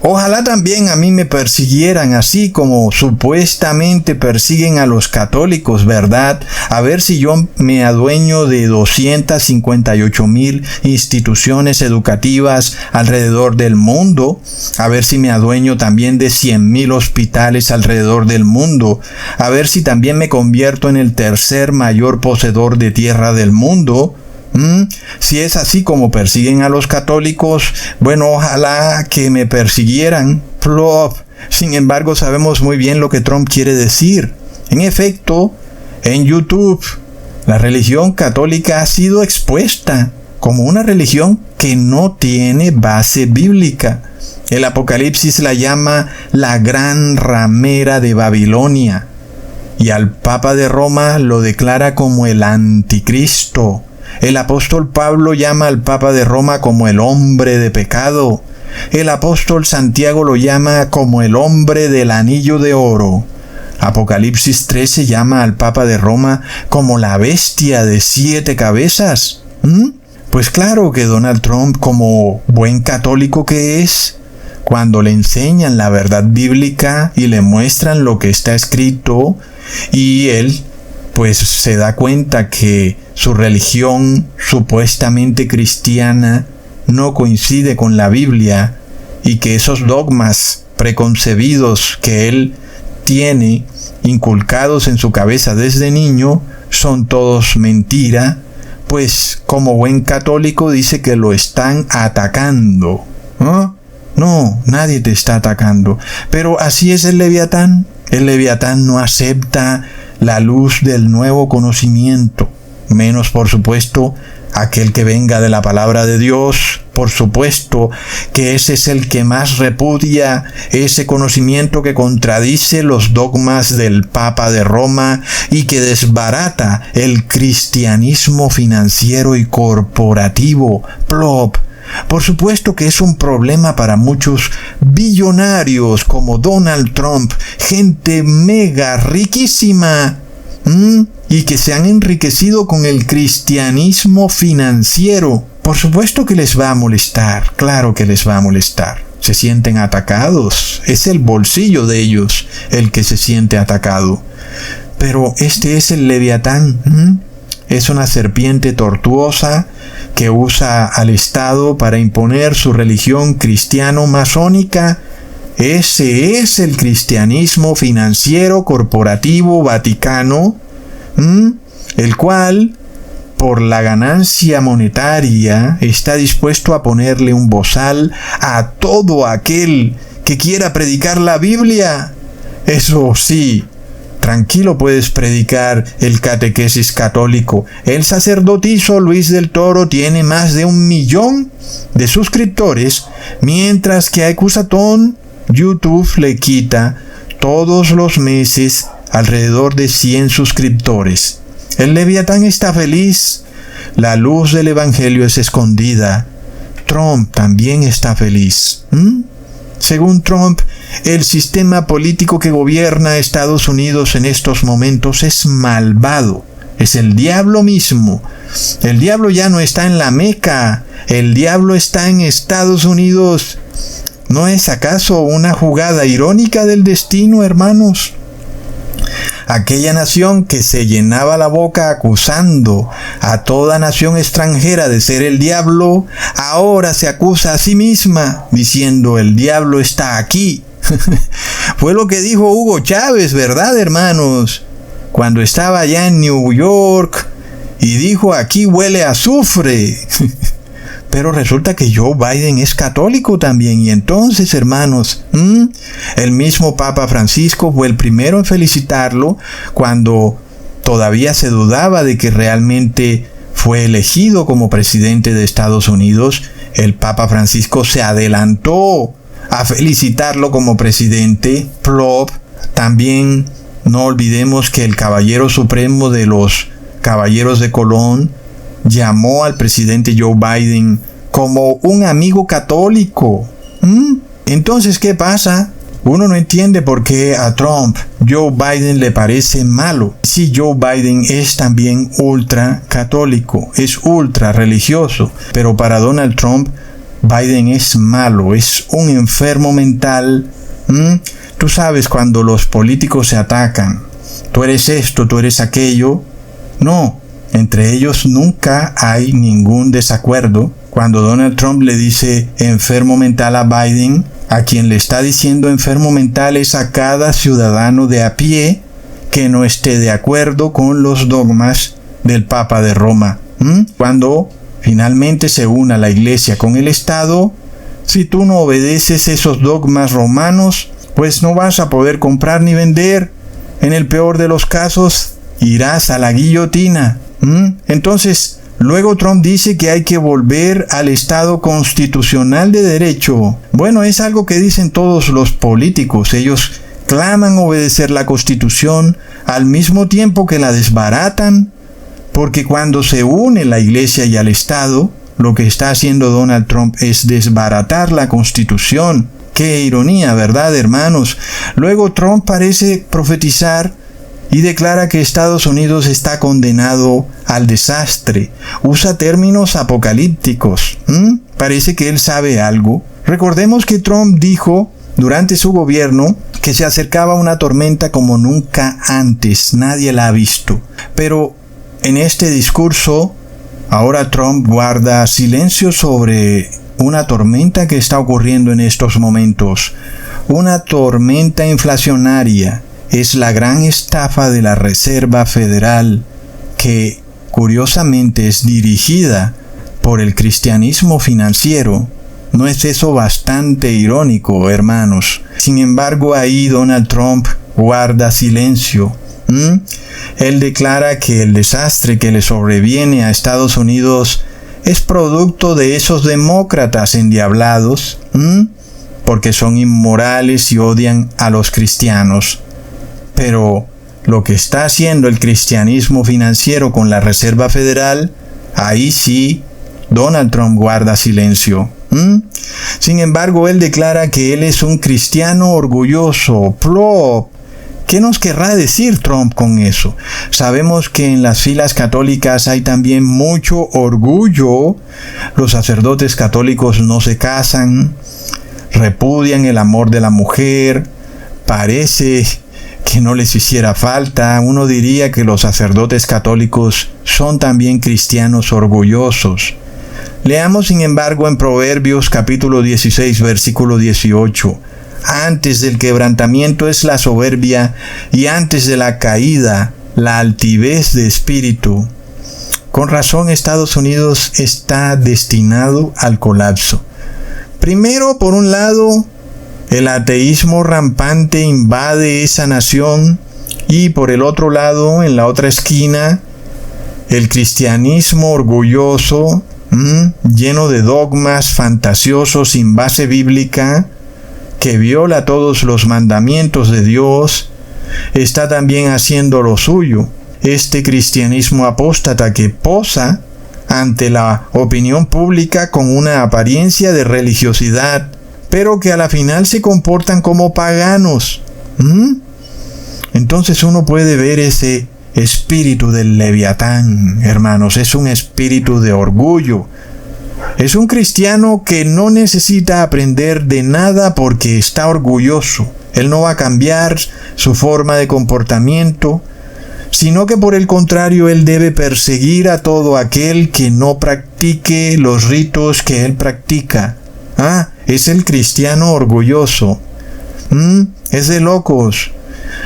[SPEAKER 4] Ojalá también a mí me persiguieran así como supuestamente persiguen a los católicos, ¿verdad? A ver si yo me adueño de 258,000 instituciones educativas alrededor del mundo. A ver si me adueño también de 100,000 hospitales alrededor del mundo. A ver si también me convierto en el tercer mayor poseedor de tierra del mundo. Si es así como persiguen a los católicos, bueno, ojalá que me persiguieran. Plop. Sin embargo, sabemos muy bien lo que Trump quiere decir. En efecto, en YouTube, la religión católica ha sido expuesta como una religión que no tiene base bíblica. El Apocalipsis la llama la gran ramera de Babilonia, y al Papa de Roma lo declara como el anticristo. El apóstol Pablo llama al Papa de Roma como el hombre de pecado. El apóstol Santiago lo llama como el hombre del anillo de oro. Apocalipsis 13 llama al Papa de Roma como la bestia de 7 cabezas. Pues claro que Donald Trump, como buen católico que es, cuando le enseñan la verdad bíblica y le muestran lo que está escrito, y él pues se da cuenta que su religión supuestamente cristiana no coincide con la Biblia y que esos dogmas preconcebidos que él tiene inculcados en su cabeza desde niño son todos mentira, pues como buen católico dice que lo están atacando. No, nadie te está atacando. Pero así es el Leviatán. El Leviatán no acepta la luz del nuevo conocimiento, menos por supuesto aquel que venga de la palabra de Dios. Por supuesto que ese es el que más repudia ese conocimiento que contradice los dogmas del Papa de Roma y que desbarata el cristianismo financiero y corporativo. Plop. Por supuesto que es un problema para muchos billonarios como Donald Trump, gente mega riquísima. y que se han enriquecido con el cristianismo financiero. Por supuesto que les va a molestar, claro que les va a molestar. Se sienten atacados, es el bolsillo de ellos el que se siente atacado. Pero este es el Leviatán, es una serpiente tortuosa que usa al Estado para imponer su religión cristiano-masónica. Ese es el cristianismo financiero corporativo vaticano, el cual, por la ganancia monetaria, está dispuesto a ponerle un bozal a todo aquel que quiera predicar la Biblia. Eso sí, tranquilo puedes predicar el catequesis católico. El sacerdotisa Luis del Toro tiene más de 1 millón de suscriptores, mientras que a Ecusatón YouTube le quita todos los meses alrededor de 100 suscriptores. El Leviatán está feliz. La luz del Evangelio es escondida. Trump también está feliz. Según Trump, el sistema político que gobierna Estados Unidos en estos momentos es malvado. Es el diablo mismo. El diablo ya no está en la Meca. El diablo está en Estados Unidos. ¿No es acaso una jugada irónica del destino, hermanos? Aquella nación que se llenaba la boca acusando a toda nación extranjera de ser el diablo, ahora se acusa a sí misma, diciendo el diablo está aquí. Fue lo que dijo Hugo Chávez, ¿verdad, hermanos? Cuando estaba allá en New York y dijo aquí huele a azufre. Pero resulta que Joe Biden es católico también. Y entonces, hermanos, el mismo Papa Francisco fue el primero en felicitarlo cuando todavía se dudaba de que realmente fue elegido como presidente de Estados Unidos. El Papa Francisco se adelantó a felicitarlo como presidente. Plop. También no olvidemos que el Caballero Supremo de los Caballeros de Colón llamó al presidente Joe Biden como un amigo católico. Entonces, ¿qué pasa? Uno no entiende por qué a Trump Joe Biden le parece malo. Sí, Joe Biden es también ultra católico, es ultra religioso, pero para Donald Trump Biden es malo, es un enfermo mental. Tú sabes cuando los políticos se atacan, tú eres esto, tú eres aquello. No, entre ellos nunca hay ningún desacuerdo. Cuando Donald Trump le dice enfermo mental a Biden, a quien le está diciendo enfermo mental es a cada ciudadano de a pie que no esté de acuerdo con los dogmas del Papa de Roma. Cuando finalmente se una la Iglesia con el Estado, si tú no obedeces esos dogmas romanos, pues no vas a poder comprar ni vender. En el peor de los casos, irás a la guillotina. Entonces, luego Trump dice que hay que volver al Estado constitucional de derecho. Bueno, es algo que dicen todos los políticos. Ellos claman obedecer la Constitución al mismo tiempo que la desbaratan, porque cuando se une la Iglesia y al Estado, lo que está haciendo Donald Trump es desbaratar la Constitución. Qué ironía, ¿verdad, hermanos? Luego Trump parece profetizar y declara que Estados Unidos está condenado al desastre. Usa términos apocalípticos. Parece que él sabe algo. Recordemos que Trump dijo durante su gobierno que se acercaba una tormenta como nunca antes. Nadie la ha visto. Pero en este discurso, ahora Trump guarda silencio sobre una tormenta que está ocurriendo en estos momentos. Una tormenta inflacionaria. Es la gran estafa de la Reserva Federal, que curiosamente es dirigida por el cristianismo financiero. ¿No es eso bastante irónico, hermanos? Sin embargo, ahí Donald Trump guarda silencio. Él declara que el desastre que le sobreviene a Estados Unidos es producto de esos demócratas endiablados, porque son inmorales y odian a los cristianos. Pero lo que está haciendo el cristianismo financiero con la Reserva Federal, ahí sí, Donald Trump guarda silencio. Sin embargo, él declara que él es un cristiano orgulloso, plop, ¿Qué nos querrá decir Trump con eso? Sabemos que en las filas católicas hay también mucho orgullo. Los sacerdotes católicos no se casan, repudian el amor de la mujer, parece que no les hiciera falta. Uno diría que los sacerdotes católicos son también cristianos orgullosos. Leamos, sin embargo, en Proverbios capítulo 16, versículo 18. Antes del quebrantamiento es la soberbia, y antes de la caída, la altivez de espíritu. Con razón, Estados Unidos está destinado al colapso. Primero, por un lado, el ateísmo rampante invade esa nación, y por el otro lado, en la otra esquina, el cristianismo orgulloso, lleno de dogmas fantasiosos sin base bíblica, que viola todos los mandamientos de Dios, está también haciendo lo suyo. Este cristianismo apóstata que posa ante la opinión pública con una apariencia de religiosidad, pero que a la final se comportan como paganos. Entonces uno puede ver ese espíritu del Leviatán, hermanos. Es un espíritu de orgullo. Es un cristiano que no necesita aprender de nada porque está orgulloso. Él no va a cambiar su forma de comportamiento, sino que por el contrario, él debe perseguir a todo aquel que no practique los ritos que él practica. Es el cristiano orgulloso. Es de locos.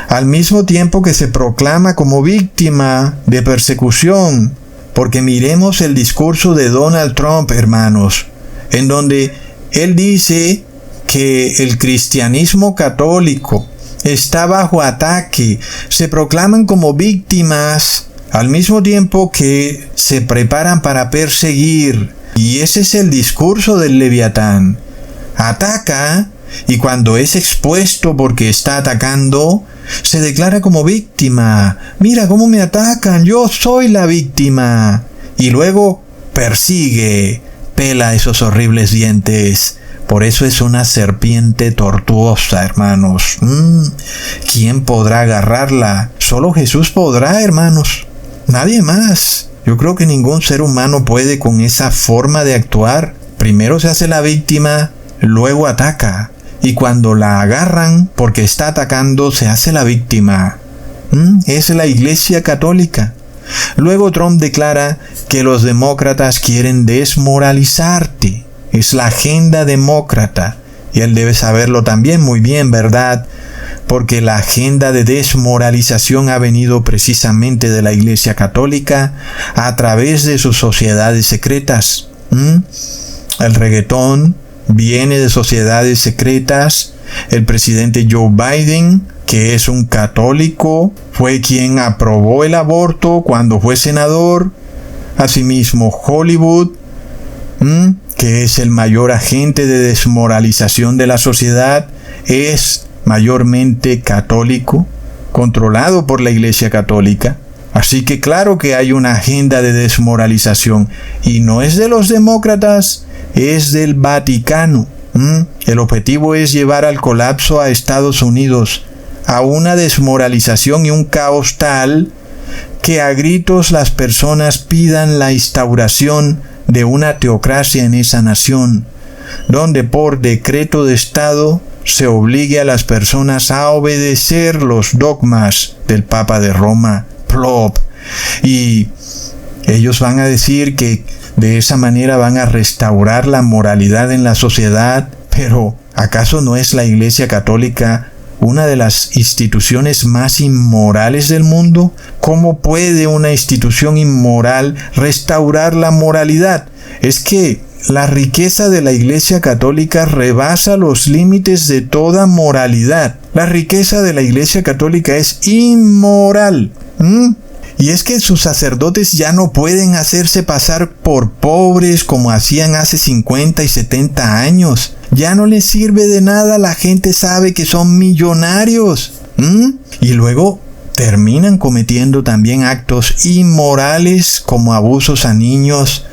[SPEAKER 4] Al mismo tiempo que se proclama como víctima de persecución. Porque miremos el discurso de Donald Trump, hermanos, en donde él dice que el cristianismo católico está bajo ataque. Se proclaman como víctimas al mismo tiempo que se preparan para perseguir. Y ese es el discurso del Leviatán. Ataca, y cuando es expuesto porque está atacando, se declara como víctima. Mira cómo me atacan, yo soy la víctima. Y luego persigue, pela esos horribles dientes. Por eso es una serpiente tortuosa, hermanos. ¿Quién podrá agarrarla? Solo Jesús podrá, hermanos. Nadie más. Yo creo que ningún ser humano puede con esa forma de actuar. Primero se hace la víctima, luego ataca. Y cuando la agarran porque está atacando, se hace la víctima. Es la Iglesia Católica. Luego Trump declara que los demócratas quieren desmoralizarte. Es la agenda demócrata. Y él debe saberlo también muy bien, ¿verdad? Porque la agenda de desmoralización ha venido precisamente de la Iglesia Católica a través de sus sociedades secretas. El reggaetón viene de sociedades secretas. El presidente Joe Biden, que es un católico, fue quien aprobó el aborto cuando fue senador. Asimismo, Hollywood, que es el mayor agente de desmoralización de la sociedad, es mayormente católico, controlado por la Iglesia Católica. Así que claro que hay una agenda de desmoralización, y no es de los demócratas, es del Vaticano. El objetivo es llevar al colapso a Estados Unidos, a una desmoralización y un caos tal que a gritos las personas pidan la instauración de una teocracia en esa nación, donde por decreto de Estado se obligue a las personas a obedecer los dogmas del Papa de Roma, plop. Y ellos van a decir que de esa manera van a restaurar la moralidad en la sociedad. Pero ¿acaso no es la Iglesia Católica una de las instituciones más inmorales del mundo? ¿Cómo puede una institución inmoral restaurar la moralidad? Es que la riqueza de la Iglesia Católica rebasa los límites de toda moralidad. La riqueza de la Iglesia Católica es inmoral. Y es que sus sacerdotes ya no pueden hacerse pasar por pobres como hacían hace 50 y 70 años. Ya no les sirve de nada, la gente sabe que son millonarios. Y luego terminan cometiendo también actos inmorales como abusos a niños,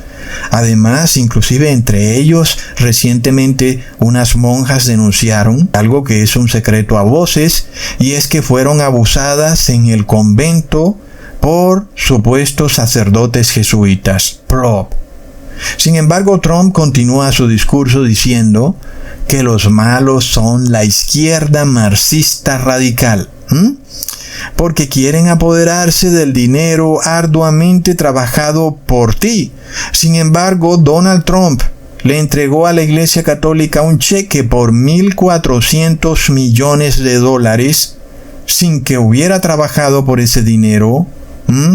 [SPEAKER 4] Además, inclusive entre ellos, recientemente unas monjas denunciaron algo que es un secreto a voces, y es que fueron abusadas en el convento por supuestos sacerdotes jesuitas. Prop. Sin embargo, Trump continúa su discurso diciendo que los malos son la izquierda marxista radical, porque quieren apoderarse del dinero arduamente trabajado por ti. Sin embargo, Donald Trump le entregó a la Iglesia Católica un cheque por $1.400 millones sin que hubiera trabajado por ese dinero,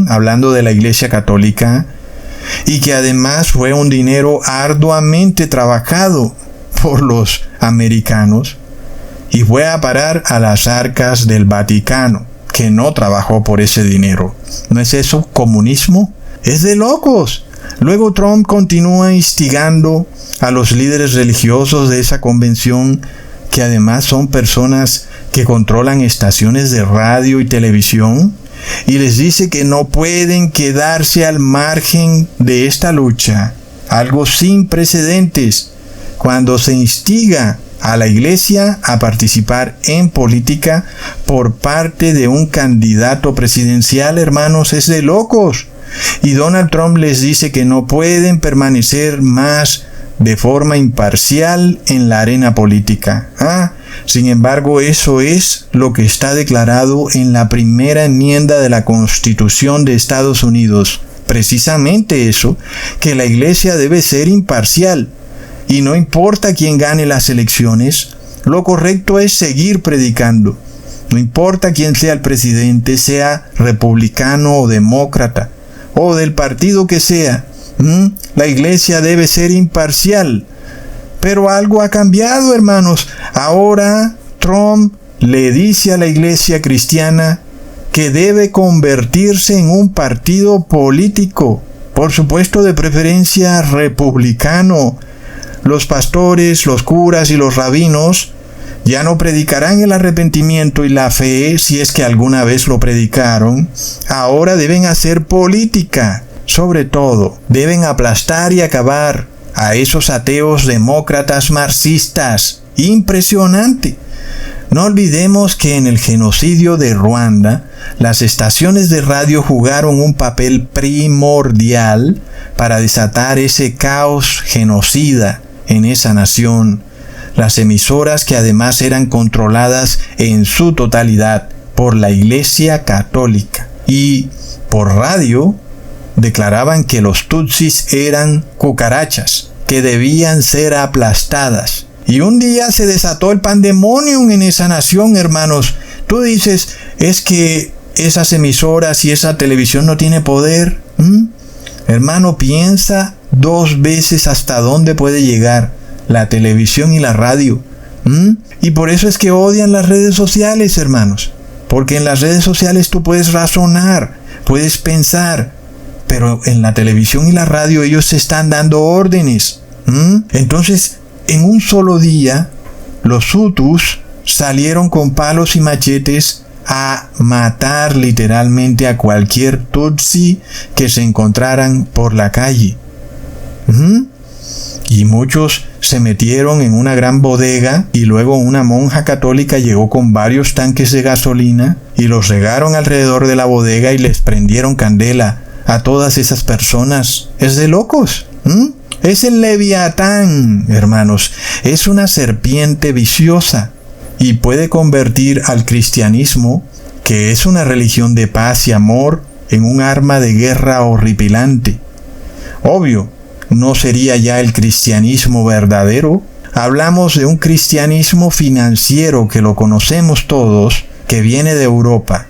[SPEAKER 4] hablando de la Iglesia Católica, y que además fue un dinero arduamente trabajado por los americanos y fue a parar a las arcas del Vaticano, que no trabajó por ese dinero. ¿No es eso comunismo? Es de locos. Luego Trump continúa instigando a los líderes religiosos de esa convención, que además son personas que controlan estaciones de radio y televisión, y les dice que no pueden quedarse al margen de esta lucha, algo sin precedentes, cuando se instiga a la iglesia a participar en política por parte de un candidato presidencial. Hermanos, es de locos. Y Donald Trump les dice que no pueden permanecer más de forma imparcial en la arena política. Sin embargo, eso es lo que está declarado en la primera enmienda de la Constitución de Estados Unidos. Precisamente eso, que la iglesia debe ser imparcial. Y no importa quién gane las elecciones, lo correcto es seguir predicando. No importa quién sea el presidente, sea republicano o demócrata, o del partido que sea, la iglesia debe ser imparcial. Pero algo ha cambiado, hermanos. Ahora Trump le dice a la iglesia cristiana que debe convertirse en un partido político, por supuesto de preferencia republicano. Los pastores, los curas y los rabinos ya no predicarán el arrepentimiento y la fe, si es que alguna vez lo predicaron. Ahora deben hacer política. Sobre todo, deben aplastar y acabar a esos ateos demócratas marxistas. Impresionante. No olvidemos que en el genocidio de Ruanda, las estaciones de radio jugaron un papel primordial para desatar ese caos genocida en esa nación. Las emisoras, que además eran controladas en su totalidad por la Iglesia Católica y por radio, declaraban que los tutsis eran cucarachas, que debían ser aplastadas. Y un día se desató el pandemonium en esa nación, hermanos. Tú dices, es que esas emisoras y esa televisión no tiene poder. Hermano, piensa 2 veces hasta dónde puede llegar la televisión y la radio. Y por eso es que odian las redes sociales, hermanos. Porque en las redes sociales tú puedes razonar, puedes pensar, pero en la televisión y la radio ellos se están dando órdenes. Entonces, en un solo día, los Hutus salieron con palos y machetes a matar literalmente a cualquier Tutsi que se encontraran por la calle. Y muchos se metieron en una gran bodega, y luego una monja católica llegó con varios tanques de gasolina y los regaron alrededor de la bodega y les prendieron candela a todas esas personas. Es de locos. Es el Leviatán, hermanos. Es una serpiente viciosa y puede convertir al cristianismo, que es una religión de paz y amor, en un arma de guerra horripilante. Obvio, no sería ya el cristianismo verdadero. Hablamos de un cristianismo financiero, que lo conocemos todos, que viene de Europa,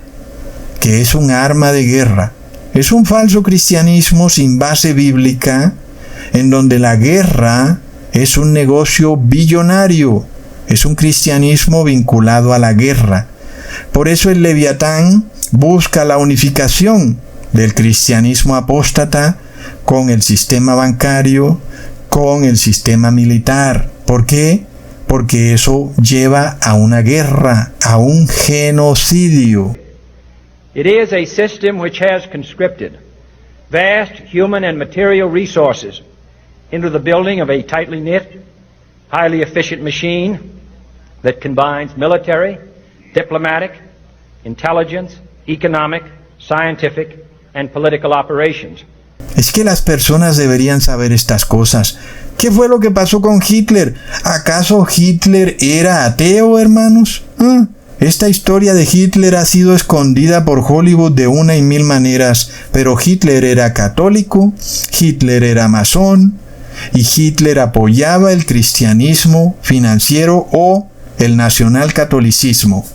[SPEAKER 4] que es un arma de guerra. Es un falso cristianismo sin base bíblica, en donde la guerra es un negocio billonario. Es un cristianismo vinculado a la guerra. Por eso el Leviatán busca la unificación del cristianismo apóstata con el sistema bancario, con el sistema militar. ¿Por qué? Porque eso lleva a una guerra, a un genocidio.
[SPEAKER 5] It is a system which has conscripted vast human and material resources into the building of a tightly knit, highly efficient machine that combines military, diplomatic, intelligence, economic, scientific, and political operations.
[SPEAKER 4] Es que las personas deberían saber estas cosas. ¿Qué fue lo que pasó con Hitler? ¿Acaso Hitler era ateo, hermanos? Esta historia de Hitler ha sido escondida por Hollywood de una y mil maneras, pero Hitler era católico, Hitler era masón, y Hitler apoyaba el cristianismo financiero o el nacionalcatolicismo.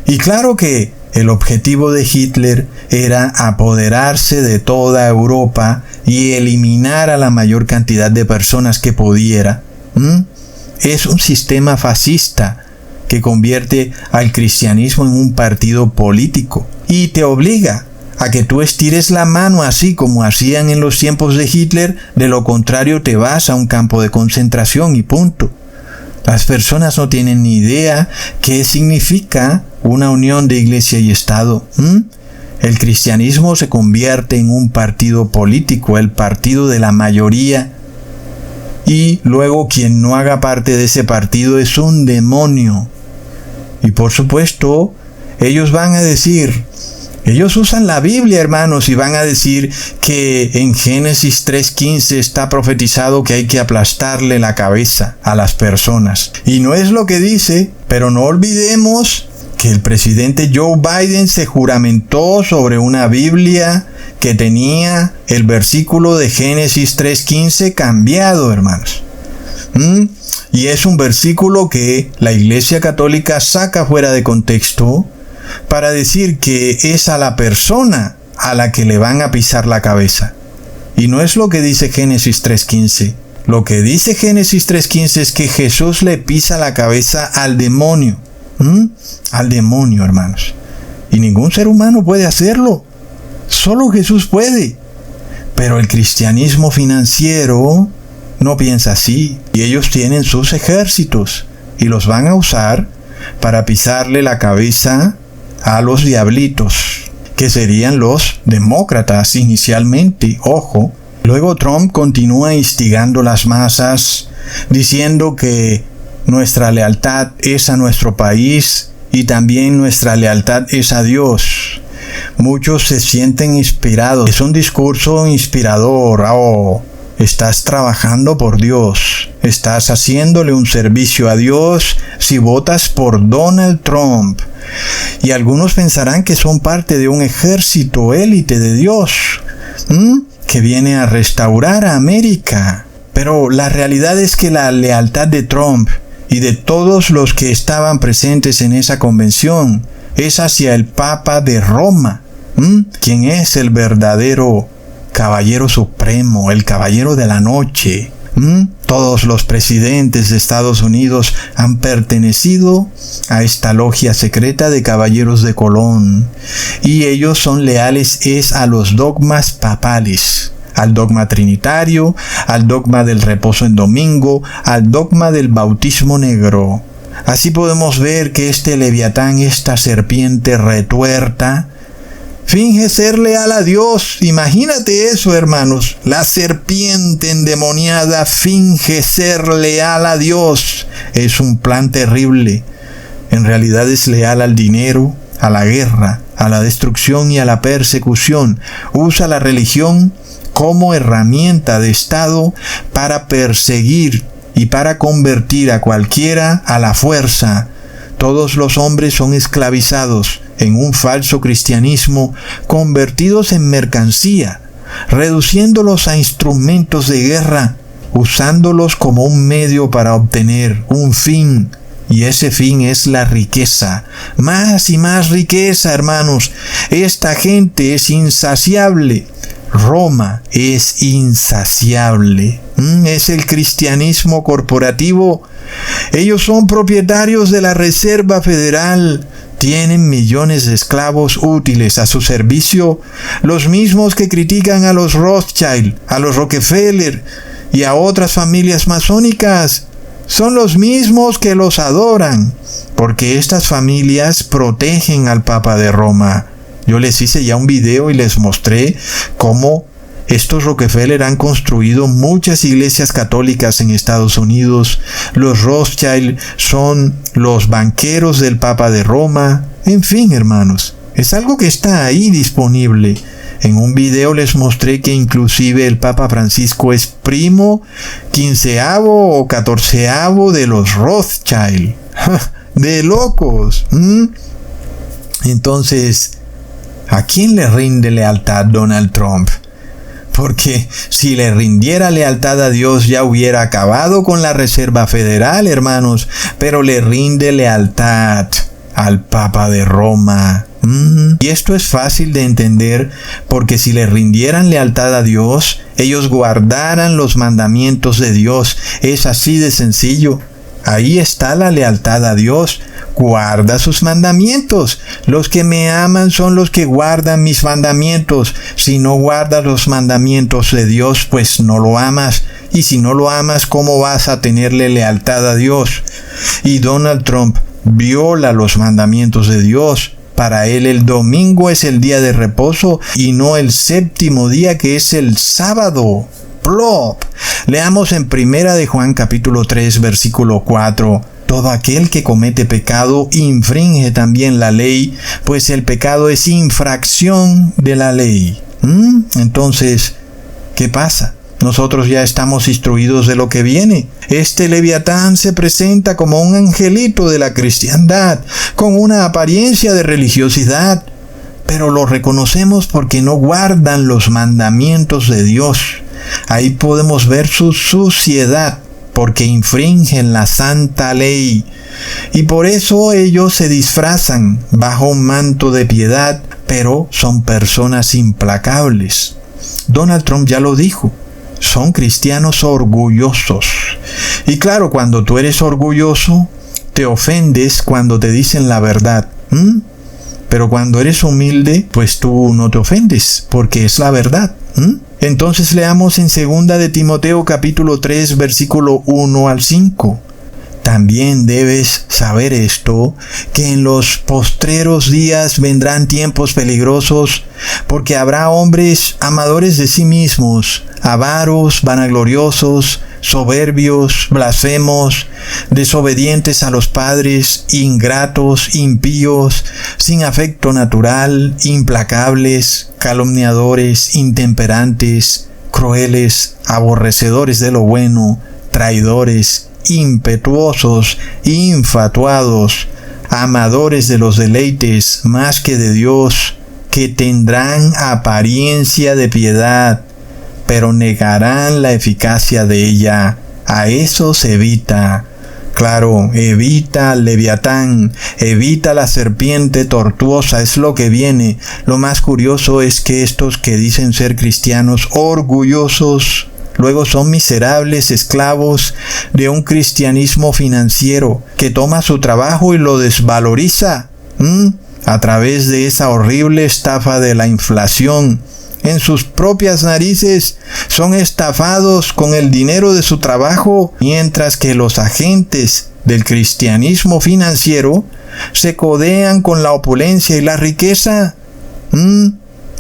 [SPEAKER 4] Y claro que el objetivo de Hitler era apoderarse de toda Europa y eliminar a la mayor cantidad de personas que pudiera. Es un sistema fascista que convierte al cristianismo en un partido político y te obliga a que tú estires la mano así como hacían en los tiempos de Hitler, de lo contrario te vas a un campo de concentración y punto. Las personas no tienen ni idea qué significa una unión de iglesia y Estado. El cristianismo se convierte en un partido político, el partido de la mayoría. Y luego quien no haga parte de ese partido es un demonio. Y por supuesto, ellos van a decir, ellos usan la Biblia, hermanos, y van a decir que en Génesis 3:15 está profetizado que hay que aplastarle la cabeza a las personas. Y no es lo que dice, pero no olvidemos que el presidente Joe Biden se juramentó sobre una Biblia que tenía el versículo de Génesis 3:15 cambiado, hermanos. Y es un versículo que la Iglesia Católica saca fuera de contexto para decir que es a la persona a la que le van a pisar la cabeza. Y no es lo que dice Génesis 3:15. Lo que dice Génesis 3:15 es que Jesús le pisa la cabeza al demonio. Al demonio, hermanos. Y ningún ser humano puede hacerlo. Solo Jesús puede. Pero el cristianismo financiero no piensa así. Y ellos tienen sus ejércitos y los van a usar para pisarle la cabeza a los diablitos, que serían los demócratas inicialmente, ojo. Luego Trump continúa instigando las masas, diciendo que nuestra lealtad es a nuestro país y también nuestra lealtad es a Dios. Muchos se sienten inspirados. Es un discurso inspirador. Estás trabajando por Dios. Estás haciéndole un servicio a Dios si votas por Donald Trump. Y algunos pensarán que son parte de un ejército élite de Dios, que viene a restaurar a América. Pero la realidad es que la lealtad de Trump y de todos los que estaban presentes en esa convención es hacia el Papa de Roma, quien es el verdadero caballero supremo, el caballero de la noche. Todos los presidentes de Estados Unidos han pertenecido a esta logia secreta de caballeros de Colón, y ellos son leales a los dogmas papales, al dogma trinitario, al dogma del reposo en domingo, al dogma del bautismo negro. Así podemos ver que este leviatán, esta serpiente retuerta, finge ser leal a Dios. Imagínate eso, hermanos. La serpiente endemoniada finge ser leal a Dios. Es un plan terrible. En realidad es leal al dinero, a la guerra, a la destrucción y a la persecución. Usa la religión como herramienta de Estado para perseguir y para convertir a cualquiera a la fuerza. Todos los hombres son esclavizados en un falso cristianismo, convertidos en mercancía, reduciéndolos a instrumentos de guerra, usándolos como un medio para obtener un fin. Y ese fin es la riqueza. Más y más riqueza, hermanos. Esta gente es insaciable. Roma es insaciable. Es el cristianismo corporativo. Ellos son propietarios de la Reserva Federal. Tienen millones de esclavos útiles a su servicio, los mismos que critican a los Rothschild, a los Rockefeller y a otras familias masónicas. Son los mismos que los adoran, porque estas familias protegen al Papa de Roma. Yo les hice ya un video y les mostré cómo Estos Rockefeller han construido muchas iglesias católicas en Estados Unidos. Los Rothschild son los banqueros del Papa de Roma. En fin, hermanos, es algo que está ahí disponible. En un video les mostré que inclusive el Papa Francisco es primo 15º o 14º de los Rothschild. ¡De locos! Entonces, ¿a quién le rinde lealtad Donald Trump? Porque si le rindiera lealtad a Dios ya hubiera acabado con la Reserva Federal, hermanos, pero le rinde lealtad al Papa de Roma. Y esto es fácil de entender porque si le rindieran lealtad a Dios, ellos guardaran los mandamientos de Dios. Es así de sencillo. Ahí está la lealtad a Dios. Guarda sus mandamientos. Los que me aman son los que guardan mis mandamientos. Si no guardas los mandamientos de Dios, pues no lo amas. Y si no lo amas, ¿cómo vas a tenerle lealtad a Dios? Y Donald Trump viola los mandamientos de Dios. Para él el domingo es el día de reposo y no el séptimo día, que es el sábado. Plop. Leamos en 1 de Juan capítulo 3 versículo 4. Todo aquel que comete pecado infringe también la ley, pues el pecado es infracción de la ley. Entonces, ¿qué pasa? Nosotros ya estamos instruidos de lo que viene. Este Leviatán se presenta como un angelito de la cristiandad, con una apariencia de religiosidad, pero lo reconocemos porque no guardan los mandamientos de Dios. Ahí podemos ver su suciedad, porque infringen la santa ley. Y por eso ellos se disfrazan bajo un manto de piedad, pero son personas implacables. Donald Trump ya lo dijo. Son cristianos orgullosos. Y claro, cuando tú eres orgulloso, te ofendes cuando te dicen la verdad. Pero cuando eres humilde, pues tú no te ofendes, porque es la verdad. Entonces leamos en 2 de Timoteo capítulo 3 versículo 1 al 5. También debes saber esto, que en los postreros días vendrán tiempos peligrosos, porque habrá hombres amadores de sí mismos, avaros, vanagloriosos, soberbios, blasfemos, desobedientes a los padres, ingratos, impíos, sin afecto natural, implacables, calumniadores, intemperantes, crueles, aborrecedores de lo bueno, traidores, impetuosos, infatuados, amadores de los deleites más que de Dios, que tendrán apariencia de piedad, pero negarán la eficacia de ella. A esos evita. Claro, evita al Leviatán, evita la serpiente tortuosa, es lo que viene. Lo más curioso es que estos que dicen ser cristianos orgullosos, luego son miserables esclavos de un cristianismo financiero que toma su trabajo y lo desvaloriza a través de esa horrible estafa de la inflación. En sus propias narices son estafados con el dinero de su trabajo, mientras que los agentes del cristianismo financiero se codean con la opulencia y la riqueza.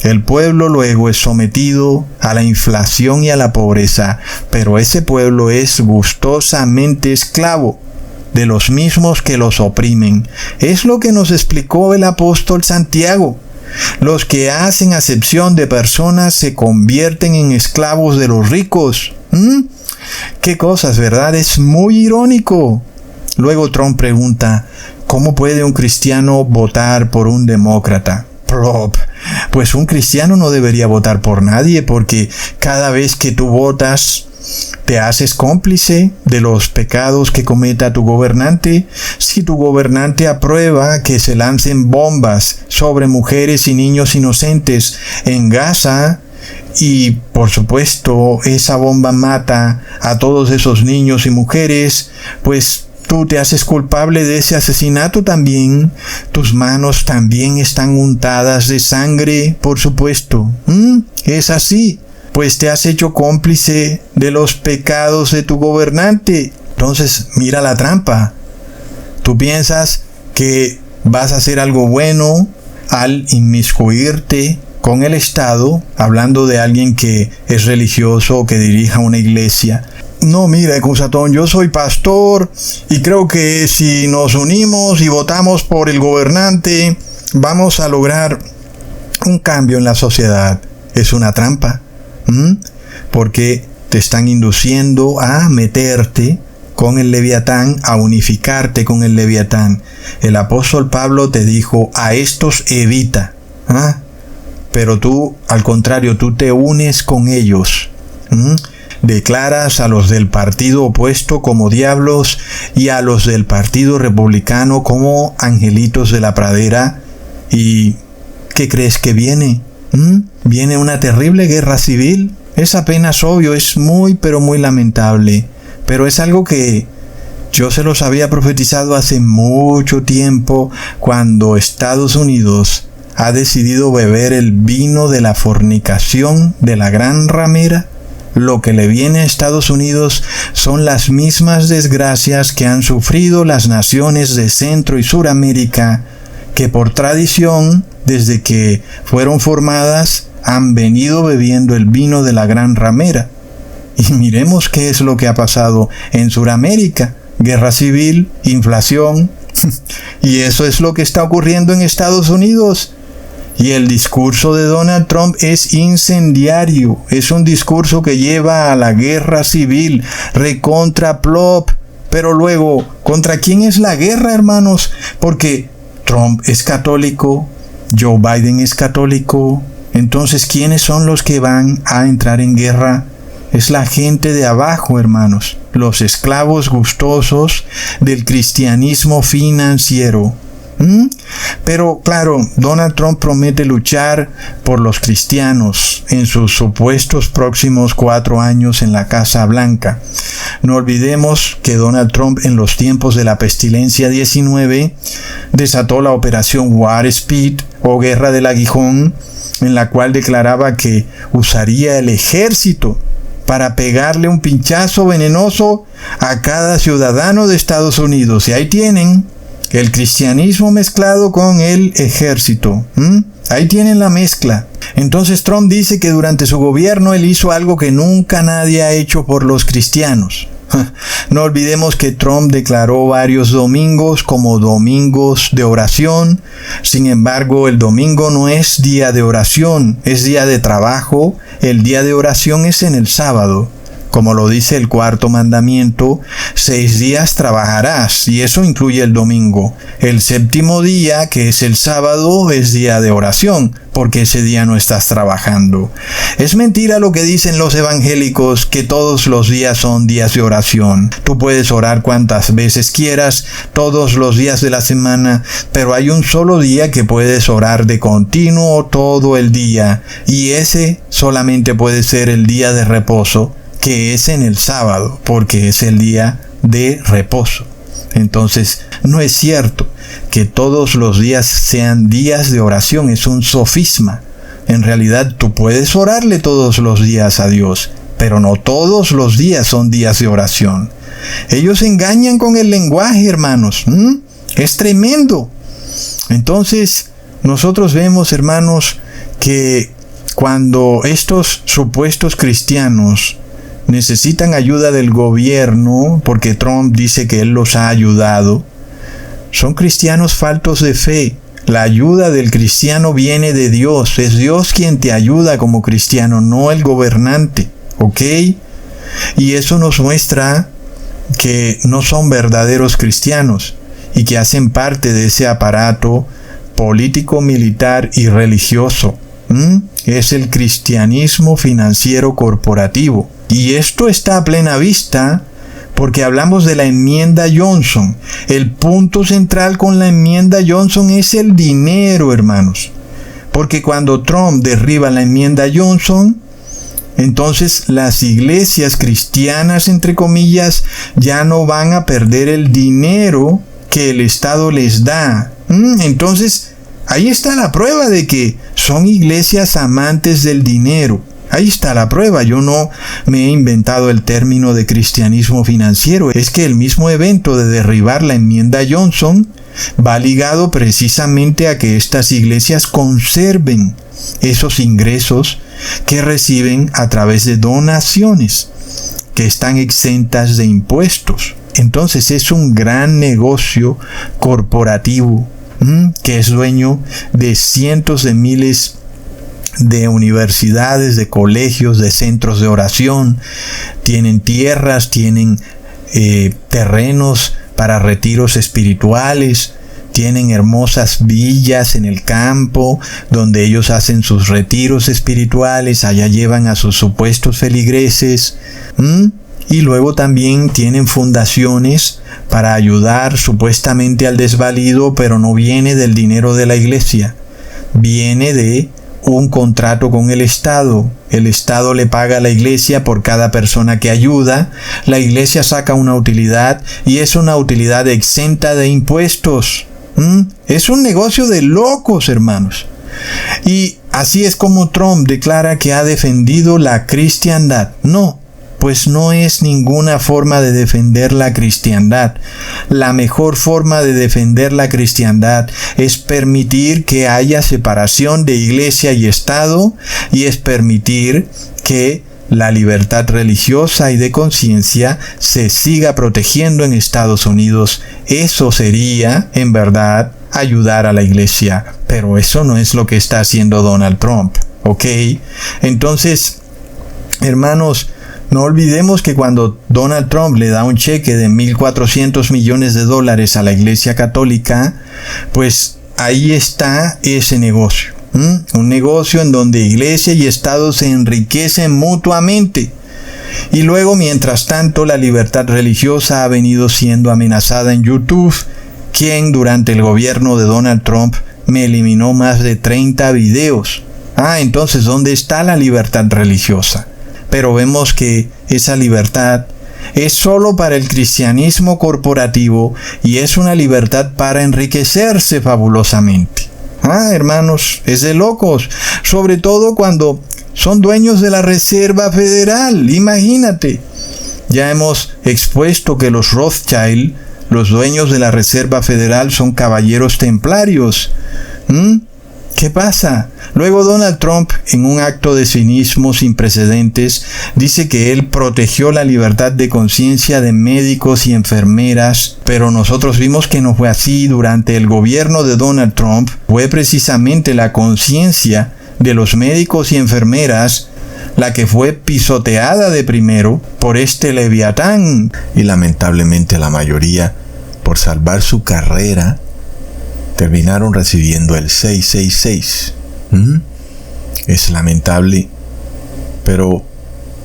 [SPEAKER 4] El pueblo luego es sometido a la inflación y a la pobreza, pero ese pueblo es gustosamente esclavo de los mismos que los oprimen. Es lo que nos explicó el apóstol Santiago. Los que hacen acepción de personas se convierten en esclavos de los ricos. Qué cosas, ¿verdad? Es muy irónico. Luego Trump pregunta, ¿cómo puede un cristiano votar por un demócrata? Plop. Pues un cristiano no debería votar por nadie, porque cada vez que tú votas, te haces cómplice de los pecados que cometa tu gobernante. Si tu gobernante aprueba que se lancen bombas sobre mujeres y niños inocentes en Gaza, y por supuesto esa bomba mata a todos esos niños y mujeres, pues tú te haces culpable de ese asesinato también. Tus manos también están untadas de sangre, por supuesto. Es así. Pues te has hecho cómplice de los pecados de tu gobernante. Entonces, mira la trampa. Tú piensas que vas a hacer algo bueno al inmiscuirte con el Estado, hablando de alguien que es religioso o que dirija una iglesia. No, mira, Cusatón, yo soy pastor y creo que si nos unimos y votamos por el gobernante, vamos a lograr un cambio en la sociedad. Es una trampa, porque te están induciendo a meterte con el Leviatán, a unificarte con el Leviatán. El apóstol Pablo te dijo, a estos evita, pero tú, al contrario, tú te unes con ellos. Declaras a los del partido opuesto como diablos y a los del partido republicano como angelitos de la pradera. ¿Y qué crees que viene? Viene una terrible guerra civil. Es apenas obvio, es muy pero muy lamentable. Pero es algo que yo se los había profetizado hace mucho tiempo, cuando Estados Unidos ha decidido beber el vino de la fornicación de la gran ramera. Lo que le viene a Estados Unidos son las mismas desgracias que han sufrido las naciones de Centro y Suramérica, que por tradición, desde que fueron formadas, han venido bebiendo el vino de la gran ramera. Y miremos qué es lo que ha pasado en Suramérica. Guerra civil, inflación, y eso es lo que está ocurriendo en Estados Unidos. Y el discurso de Donald Trump es incendiario, es un discurso que lleva a la guerra civil, recontra plop. Pero luego, ¿contra quién es la guerra, hermanos? Porque Trump es católico, Joe Biden es católico. Entonces, ¿quiénes son los que van a entrar en guerra? Es la gente de abajo, hermanos, los esclavos gustosos del cristianismo financiero. Pero claro, Donald Trump promete luchar por los cristianos en sus supuestos próximos 4 años en la Casa Blanca. No olvidemos que Donald Trump, en los tiempos de la pestilencia 19, desató la operación War Speed o Guerra del Aguijón, en la cual declaraba que usaría el ejército para pegarle un pinchazo venenoso a cada ciudadano de Estados Unidos. Y ahí tienen el cristianismo mezclado con el ejército. Ahí tienen la mezcla. Entonces Trump dice que durante su gobierno él hizo algo que nunca nadie ha hecho por los cristianos. No olvidemos que Trump declaró varios domingos como domingos de oración. Sin embargo, el domingo no es día de oración, es día de trabajo. El día de oración es en el sábado. Como lo dice el 4º mandamiento, 6 días trabajarás, y eso incluye el domingo. El 7º día, que es el sábado, es día de oración, porque ese día no estás trabajando. Es mentira lo que dicen los evangélicos, que todos los días son días de oración. Tú puedes orar cuantas veces quieras, todos los días de la semana, pero hay un solo día que puedes orar de continuo todo el día, y ese solamente puede ser el día de reposo, que es en el sábado, porque es el día de reposo. Entonces, no es cierto que todos los días sean días de oración, es un sofisma. En realidad, tú puedes orarle todos los días a Dios, pero no todos los días son días de oración. Ellos engañan con el lenguaje, hermanos. Es tremendo. Entonces, nosotros vemos, hermanos, que cuando estos supuestos cristianos necesitan ayuda del gobierno, porque Trump dice que él los ha ayudado, son cristianos faltos de fe. La ayuda del cristiano viene de Dios. Es Dios quien te ayuda como cristiano, no el gobernante. ¿Ok? Y eso nos muestra que no son verdaderos cristianos y que hacen parte de ese aparato político, militar y religioso. Es el cristianismo financiero corporativo. Y esto está a plena vista porque hablamos de la enmienda Johnson. El punto central con la enmienda Johnson es el dinero, hermanos. Porque cuando Trump derriba la enmienda Johnson, entonces las iglesias cristianas, entre comillas, ya no van a perder el dinero que el Estado les da. Entonces, ahí está la prueba de que son iglesias amantes del dinero. Ahí está la prueba. Yo no me he inventado el término de cristianismo financiero. Es que el mismo evento de derribar la enmienda Johnson va ligado precisamente a que estas iglesias conserven esos ingresos que reciben a través de donaciones, que están exentas de impuestos. Entonces es un gran negocio corporativo que es dueño de cientos de miles de universidades, de colegios, de centros de oración. Tienen tierras, tienen terrenos para retiros espirituales, tienen hermosas villas en el campo donde ellos hacen sus retiros espirituales, allá llevan a sus supuestos feligreses. Y luego también tienen fundaciones para ayudar supuestamente al desvalido, pero no viene del dinero de la iglesia, viene de un contrato con el Estado. El Estado le paga a la iglesia por cada persona que ayuda, la iglesia saca una utilidad y es una utilidad exenta de impuestos. Es un negocio de locos, hermanos. Y así es como Trump declara que ha defendido la cristiandad. No, pues no es ninguna forma de defender la cristiandad. La mejor forma de defender la cristiandad es permitir que haya separación de iglesia y Estado, y es permitir que la libertad religiosa y de conciencia se siga protegiendo en Estados Unidos. Eso sería, en verdad, ayudar a la iglesia. Pero eso no es lo que está haciendo Donald Trump, ¿ok? Entonces, hermanos, no olvidemos que cuando Donald Trump le da un cheque de $1,400 millones a la Iglesia Católica, pues ahí está ese negocio. Un negocio en donde Iglesia y Estado se enriquecen mutuamente. Y luego, mientras tanto, la libertad religiosa ha venido siendo amenazada en YouTube, quien durante el gobierno de Donald Trump me eliminó más de 30 videos. Entonces, ¿dónde está la libertad religiosa? Pero vemos que esa libertad es solo para el cristianismo corporativo y es una libertad para enriquecerse fabulosamente. Hermanos, es de locos, sobre todo cuando son dueños de la Reserva Federal. Imagínate, ya hemos expuesto que los Rothschild, los dueños de la Reserva Federal, son caballeros templarios. ¿Qué pasa? Luego Donald Trump, en un acto de cinismo sin precedentes, dice que él protegió la libertad de conciencia de médicos y enfermeras, pero nosotros vimos que no fue así. Durante el gobierno de Donald Trump fue precisamente la conciencia de los médicos y enfermeras la que fue pisoteada de primero por este leviatán. Y lamentablemente la mayoría, por salvar su carrera, terminaron recibiendo el 666. Es lamentable, pero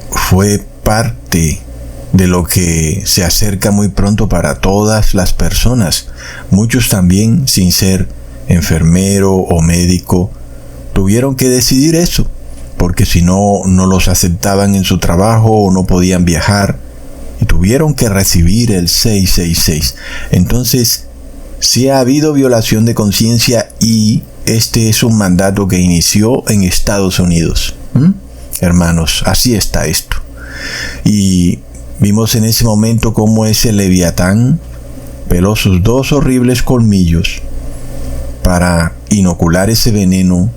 [SPEAKER 4] fue parte de lo que se acerca muy pronto para todas las personas. Muchos también, sin ser enfermero o médico, tuvieron que decidir eso, porque si no, no los aceptaban en su trabajo o no podían viajar, y tuvieron que recibir el 666. Entonces, sí ha habido violación de conciencia, y este es un mandato que inició en Estados Unidos. Hermanos, así está esto. Y vimos en ese momento cómo ese leviatán peló sus 2 horribles colmillos para inocular ese veneno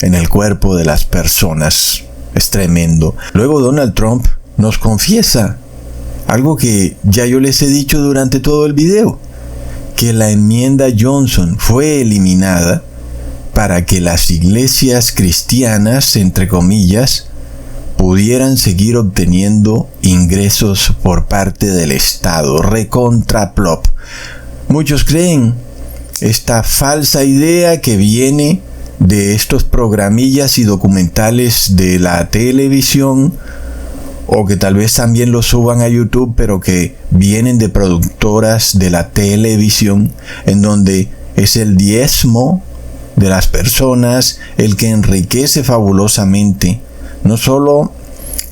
[SPEAKER 4] en el cuerpo de las personas. Es tremendo. Luego Donald Trump nos confiesa algo que ya yo les he dicho durante todo el video, que la enmienda Johnson fue eliminada para que las iglesias cristianas, entre comillas, pudieran seguir obteniendo ingresos por parte del Estado. Recontraplop. Muchos creen esta falsa idea que viene de estos programillas y documentales de la televisión, o que tal vez también lo suban a YouTube, pero que vienen de productoras de la televisión, en donde es el diezmo de las personas el que enriquece fabulosamente, no solo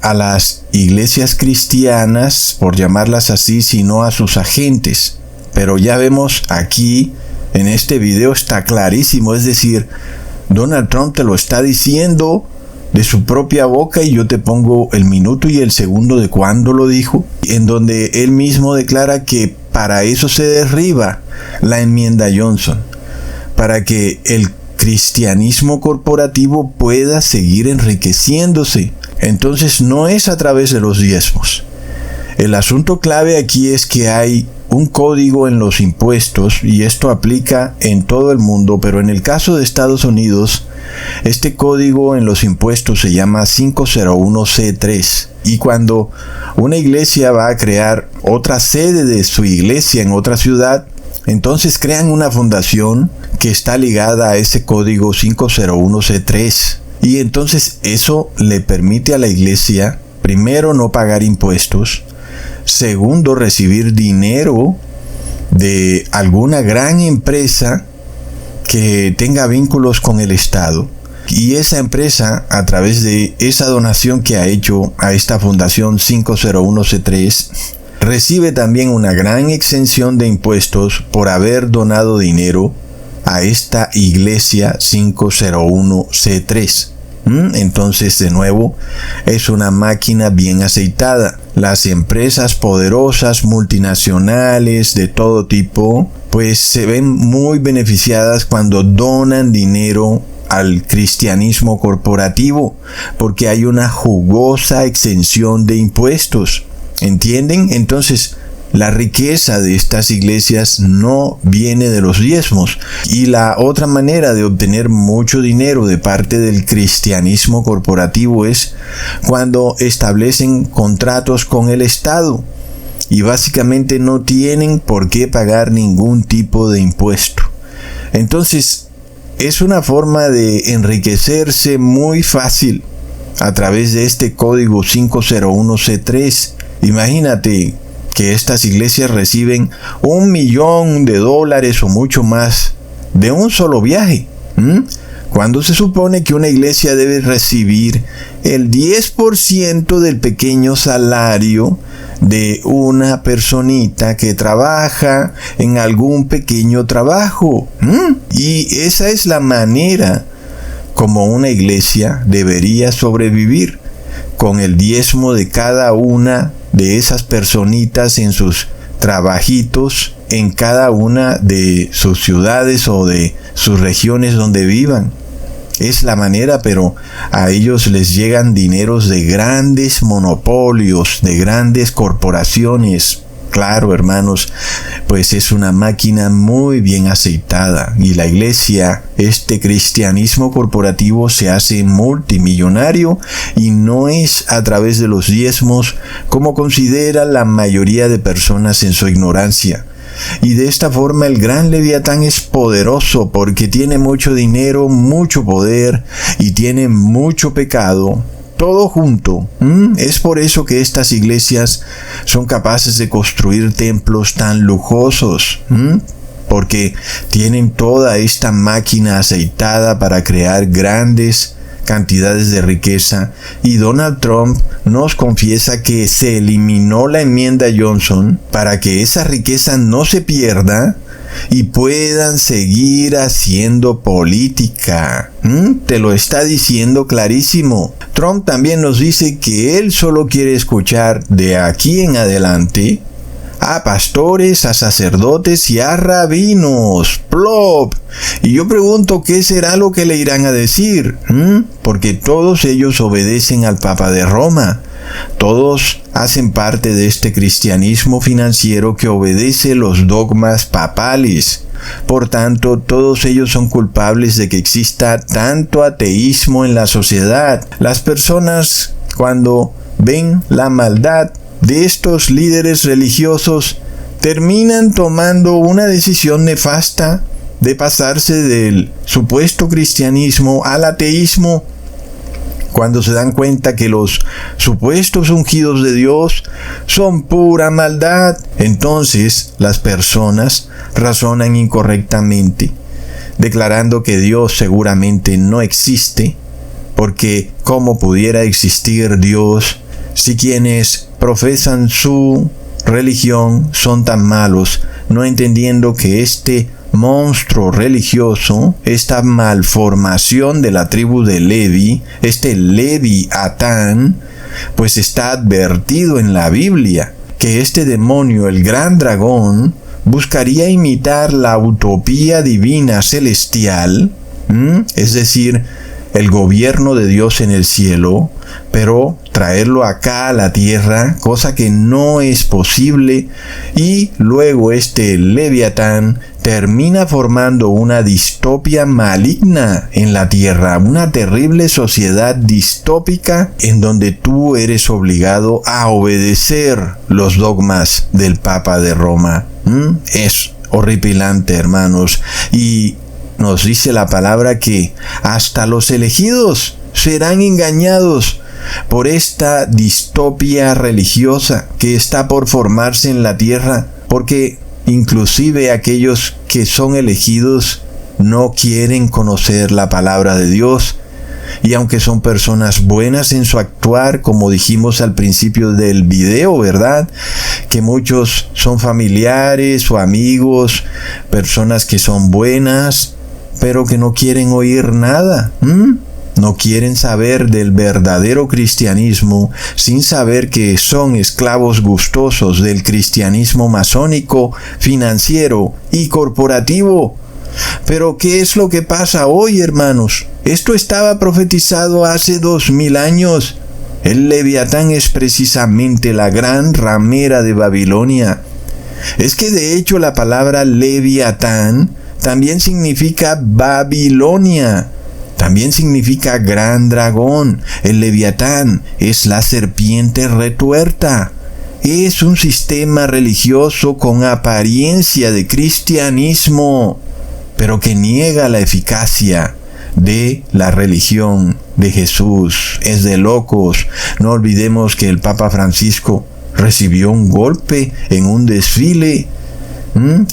[SPEAKER 4] a las iglesias cristianas, por llamarlas así, sino a sus agentes. Pero ya vemos aquí, en este video está clarísimo, es decir, Donald Trump te lo está diciendo de su propia boca, y yo te pongo el minuto y el segundo de cuando lo dijo, en donde él mismo declara que para eso se derriba la enmienda Johnson, para que el cristianismo corporativo pueda seguir enriqueciéndose. Entonces no es a través de los diezmos. El asunto clave aquí es que hay un código en los impuestos, y esto aplica en todo el mundo, pero en el caso de Estados Unidos, este código en los impuestos se llama 501C3. Y cuando una iglesia va a crear otra sede de su iglesia en otra ciudad, entonces crean una fundación que está ligada a ese código 501C3. Y entonces eso le permite a la iglesia, primero, no pagar impuestos; segundo, recibir dinero de alguna gran empresa que tenga vínculos con el Estado. Y esa empresa, a través de esa donación que ha hecho a esta fundación 501C3, recibe también una gran exención de impuestos por haber donado dinero a esta iglesia 501C3. Entonces, de nuevo, es una máquina bien aceitada. Las empresas poderosas, multinacionales, de todo tipo, pues se ven muy beneficiadas cuando donan dinero al cristianismo corporativo, porque hay una jugosa exención de impuestos. ¿Entienden? Entonces, la riqueza de estas iglesias no viene de los diezmos. Y la otra manera de obtener mucho dinero de parte del cristianismo corporativo es cuando establecen contratos con el Estado, y básicamente no tienen por qué pagar ningún tipo de impuesto. Entonces, es una forma de enriquecerse muy fácil a través de este código 501C3. Imagínate que estas iglesias reciben $1 millón o mucho más de un solo viaje. Cuando se supone que una iglesia debe recibir el 10% del pequeño salario de una personita que trabaja en algún pequeño trabajo. Y esa es la manera como una iglesia debería sobrevivir, con el diezmo de cada una de esas personitas en sus trabajitos en cada una de sus ciudades o de sus regiones donde vivan. Es la manera, pero a ellos les llegan dineros de grandes monopolios, de grandes corporaciones. Claro, hermanos, pues es una máquina muy bien aceitada, y la iglesia, este cristianismo corporativo, se hace multimillonario, y no es a través de los diezmos como considera la mayoría de personas en su ignorancia. Y de esta forma el gran Leviatán es poderoso porque tiene mucho dinero, mucho poder y tiene mucho pecado, todo junto. Es por eso que estas iglesias son capaces de construir templos tan lujosos, porque tienen toda esta máquina aceitada para crear grandes cantidades de riqueza. Y Donald Trump nos confiesa que se eliminó la enmienda Johnson para que esa riqueza no se pierda y puedan seguir haciendo política. Te lo está diciendo clarísimo. Trump también nos dice que él solo quiere escuchar de aquí en adelante a pastores, a sacerdotes y a rabinos. ¡Plop! Y yo pregunto, ¿qué será lo que le irán a decir? Porque todos ellos obedecen al Papa de Roma. Todos hacen parte de este cristianismo financiero que obedece los dogmas papales. Por tanto, todos ellos son culpables de que exista tanto ateísmo en la sociedad. Las personas, cuando ven la maldad de estos líderes religiosos, terminan tomando una decisión nefasta de pasarse del supuesto cristianismo al ateísmo, cuando se dan cuenta que los supuestos ungidos de Dios son pura maldad. Entonces las personas razonan incorrectamente, declarando que Dios seguramente no existe, porque ¿cómo pudiera existir Dios si quienes profesan su religión son tan malos, no entendiendo que este monstruo religioso, esta malformación de la tribu de Levi, este Leviatán, pues está advertido en la Biblia que este demonio, el gran dragón, buscaría imitar la utopía divina celestial, es decir, el gobierno de Dios en el cielo, pero traerlo acá a la tierra, cosa que no es posible, y luego este Leviatán termina formando una distopia maligna en la tierra, una terrible sociedad distópica en donde tú eres obligado a obedecer los dogmas del Papa de Roma. Es horripilante, hermanos, y nos dice la palabra que hasta los elegidos serán engañados por esta distopia religiosa que está por formarse en la tierra, porque inclusive aquellos que son elegidos no quieren conocer la palabra de Dios, y aunque son personas buenas en su actuar, como dijimos al principio del video, ¿verdad? Que muchos son familiares o amigos, personas que son buenas, pero que no quieren oír nada. No quieren saber del verdadero cristianismo, sin saber que son esclavos gustosos del cristianismo masónico, financiero y corporativo. Pero ¿qué es lo que pasa hoy, hermanos? Esto estaba profetizado hace 2000 años. El Leviatán es precisamente la gran ramera de Babilonia. Es que de hecho la palabra Leviatán también significa Babilonia. También significa gran dragón. El Leviatán es la serpiente retuerta. Es un sistema religioso con apariencia de cristianismo, pero que niega la eficacia de la religión de Jesús. Es de locos. No olvidemos que el Papa Francisco recibió un golpe en un desfile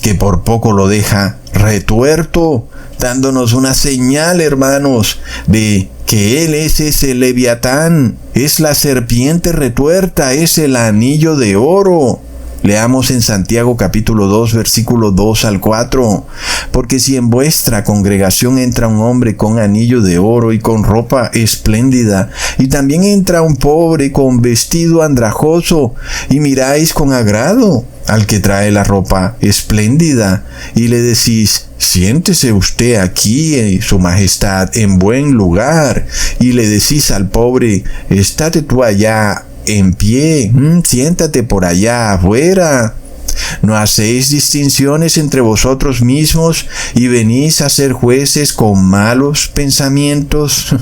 [SPEAKER 4] que por poco lo deja retuerto, dándonos una señal, hermanos, de que Él es ese Leviatán, es la serpiente retuerta, es el anillo de oro. Leamos en Santiago capítulo 2, versículo 2 al 4. Porque si en vuestra congregación entra un hombre con anillo de oro y con ropa espléndida, y también entra un pobre con vestido andrajoso, y miráis con agrado al que trae la ropa espléndida, y le decís: siéntese usted aquí, su majestad, en buen lugar, y le decís al pobre: estate tú allá en pie, siéntate por allá afuera. ¿No hacéis distinciones entre vosotros mismos y venís a ser jueces con malos pensamientos?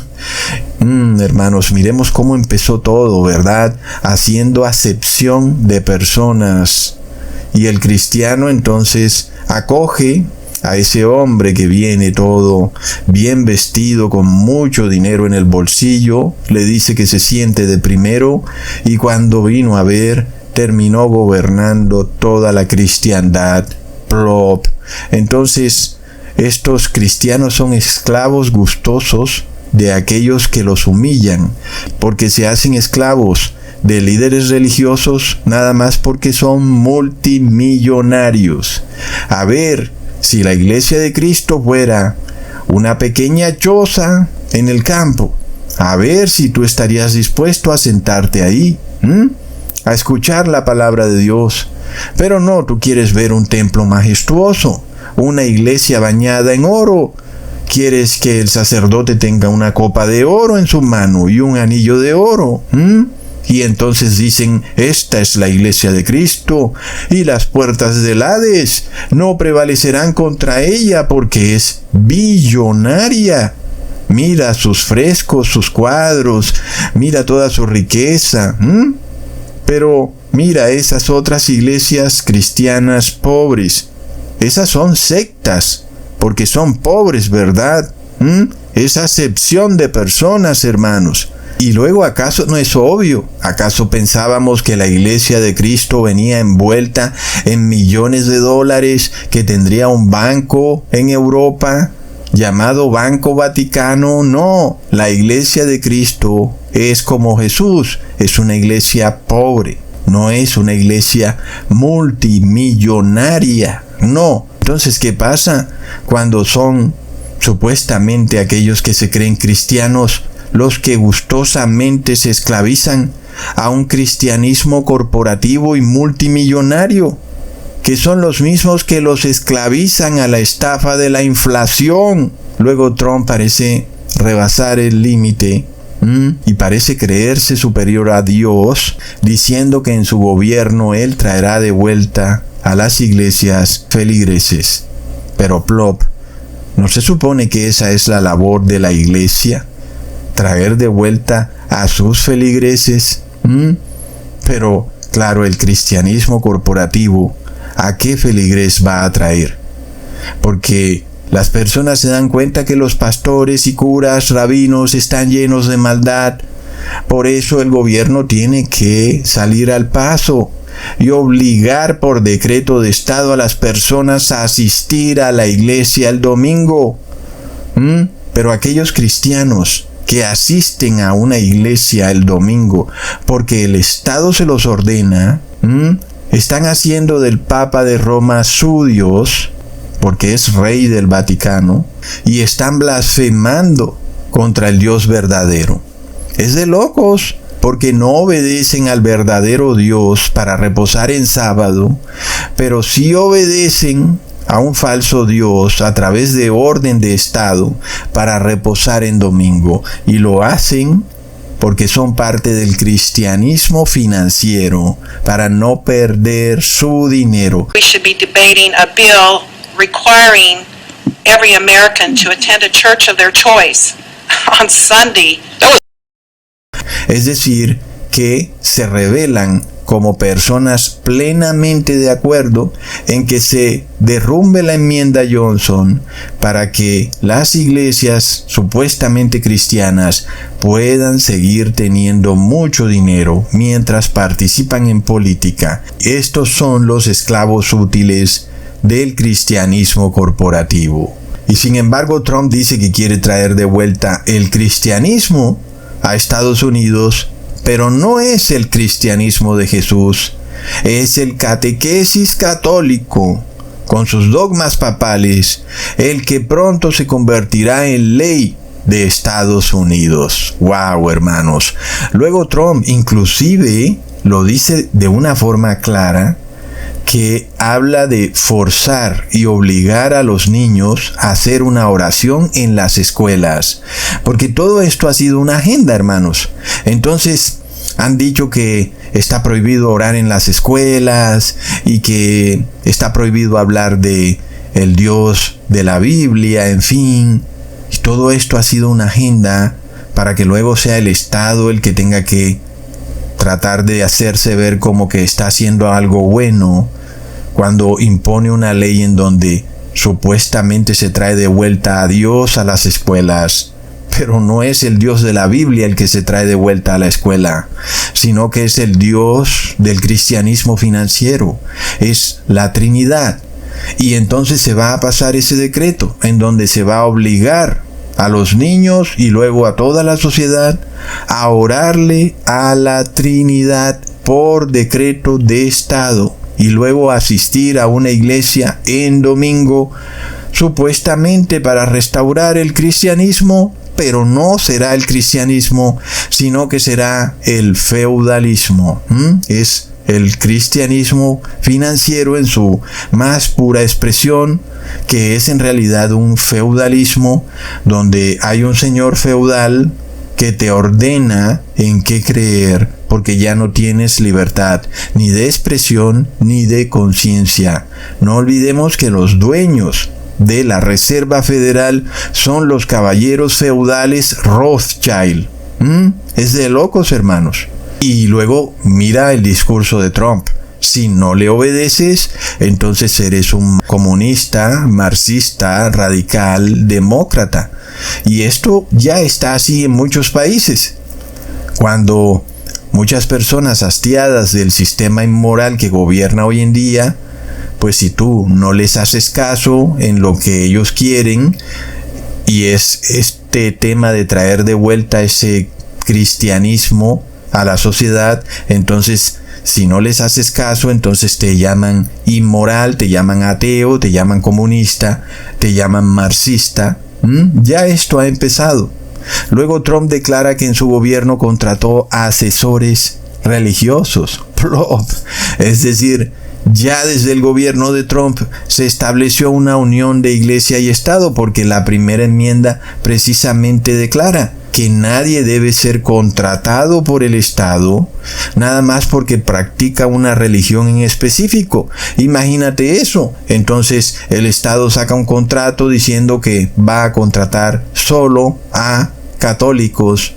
[SPEAKER 4] Hermanos, miremos cómo empezó todo, ¿verdad? Haciendo acepción de personas. Y el cristiano entonces acoge a ese hombre que viene todo bien vestido, con mucho dinero en el bolsillo, le dice que se siente de primero, y cuando vino a ver, terminó gobernando toda la cristiandad. Plop. Entonces, estos cristianos son esclavos gustosos de aquellos que los humillan, porque se hacen esclavos de líderes religiosos nada más porque son multimillonarios. A ver, si la iglesia de Cristo fuera una pequeña choza en el campo, a ver si tú estarías dispuesto a sentarte ahí, a escuchar la palabra de Dios. Pero no, tú quieres ver un templo majestuoso, una iglesia bañada en oro. Quieres que el sacerdote tenga una copa de oro en su mano y un anillo de oro. Y entonces dicen: esta es la iglesia de Cristo, y las puertas del Hades no prevalecerán contra ella porque es billonaria. Mira sus frescos, sus cuadros, mira toda su riqueza. Pero mira esas otras iglesias cristianas pobres. Esas son sectas, porque son pobres, ¿verdad? Es acepción de personas, hermanos. Y luego, ¿acaso no es obvio? ¿Acaso pensábamos que la iglesia de Cristo venía envuelta en millones de dólares, que tendría un banco en Europa llamado Banco Vaticano? No, la iglesia de Cristo es como Jesús, es una iglesia pobre, no es una iglesia multimillonaria. No, Entonces, ¿qué pasa cuando son supuestamente aquellos que se creen cristianos los que gustosamente se esclavizan a un cristianismo corporativo y multimillonario, que son los mismos que los esclavizan a la estafa de la inflación? Luego Trump parece rebasar el límite y parece creerse superior a Dios, diciendo que en su gobierno él traerá de vuelta a las iglesias feligreses. Pero plop, ¿no se supone que esa es la labor de la iglesia? Traer de vuelta a sus feligreses. Pero, claro, el cristianismo corporativo, ¿a qué feligres va a traer? Porque las personas se dan cuenta que los pastores y curas, rabinos, están llenos de maldad. Por eso el gobierno tiene que salir al paso y obligar por decreto de Estado a las personas a asistir a la iglesia el domingo. Pero aquellos cristianos que asisten a una iglesia el domingo porque el Estado se los ordena, están haciendo del Papa de Roma su Dios, porque es rey del Vaticano, y están blasfemando contra el Dios verdadero. Es de locos, porque no obedecen al verdadero Dios para reposar en sábado, pero sí obedecen a un falso Dios a través de orden de Estado para reposar en domingo, y lo hacen porque son parte del cristianismo financiero para no perder su dinero.
[SPEAKER 6] We should be debating a bill requiring every American to attend a church of their choice on Sunday.
[SPEAKER 4] Es decir, que se revelan como personas plenamente de acuerdo en que se derrumbe la enmienda Johnson para que las iglesias supuestamente cristianas puedan seguir teniendo mucho dinero mientras participan en política. Estos son los esclavos útiles del cristianismo corporativo. Y sin embargo, Trump dice que quiere traer de vuelta el cristianismo a Estados Unidos, pero no es el cristianismo de Jesús, es el catequesis católico, con sus dogmas papales, el que pronto se convertirá en ley de Estados Unidos. ¡Wow, hermanos! Luego Trump inclusive lo dice de una forma clara, que habla de forzar y obligar a los niños a hacer una oración en las escuelas, porque todo esto ha sido una agenda, hermanos. Entonces han dicho que está prohibido orar en las escuelas y que está prohibido hablar de el Dios de la Biblia, en fin. Y todo esto ha sido una agenda para que luego sea el Estado el que tenga que tratar de hacerse ver como que está haciendo algo bueno, cuando impone una ley en donde supuestamente se trae de vuelta a Dios a las escuelas. Pero no es el Dios de la Biblia el que se trae de vuelta a la escuela, sino que es el Dios del cristianismo financiero, es la Trinidad. Y entonces se va a pasar ese decreto en donde se va a obligar a los niños y luego a toda la sociedad a orarle a la Trinidad por decreto de Estado, y luego asistir a una iglesia en domingo, supuestamente para restaurar el cristianismo, pero no será el cristianismo, sino que será el feudalismo. Es el cristianismo financiero en su más pura expresión, que es en realidad un feudalismo donde hay un señor feudal que te ordena en qué creer, porque ya no tienes libertad ni de expresión ni de conciencia. No olvidemos que los dueños de la Reserva Federal son los caballeros feudales Rothschild. Es de locos, hermanos. Y luego mira el discurso de Trump. Si no le obedeces, entonces eres un comunista, marxista, radical, demócrata. Y esto ya está así en muchos países. Cuando muchas personas hastiadas del sistema inmoral que gobierna hoy en día, pues si tú no les haces caso en lo que ellos quieren, y es este tema de traer de vuelta ese cristianismo a la sociedad, entonces Si no les haces caso, entonces te llaman inmoral, te llaman ateo, te llaman comunista, te llaman marxista. Ya esto ha empezado. Luego Trump declara que en su gobierno contrató a asesores religiosos. Es decir, ya desde el gobierno de Trump se estableció una unión de iglesia y Estado, porque la primera enmienda precisamente declara que nadie debe ser contratado por el Estado nada más porque practica una religión en específico. Imagínate eso. Entonces el Estado saca un contrato diciendo que va a contratar solo a católicos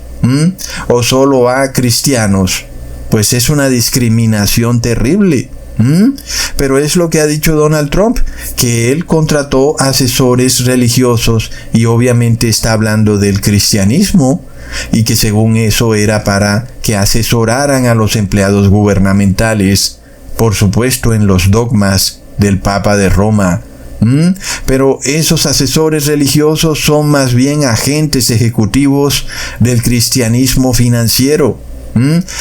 [SPEAKER 4] o solo a cristianos. Pues es una discriminación terrible. Pero es lo que ha dicho Donald Trump, que él contrató asesores religiosos y obviamente está hablando del cristianismo y que según eso era para que asesoraran a los empleados gubernamentales, por supuesto en los dogmas del Papa de Roma. Pero esos asesores religiosos son más bien agentes ejecutivos del cristianismo financiero.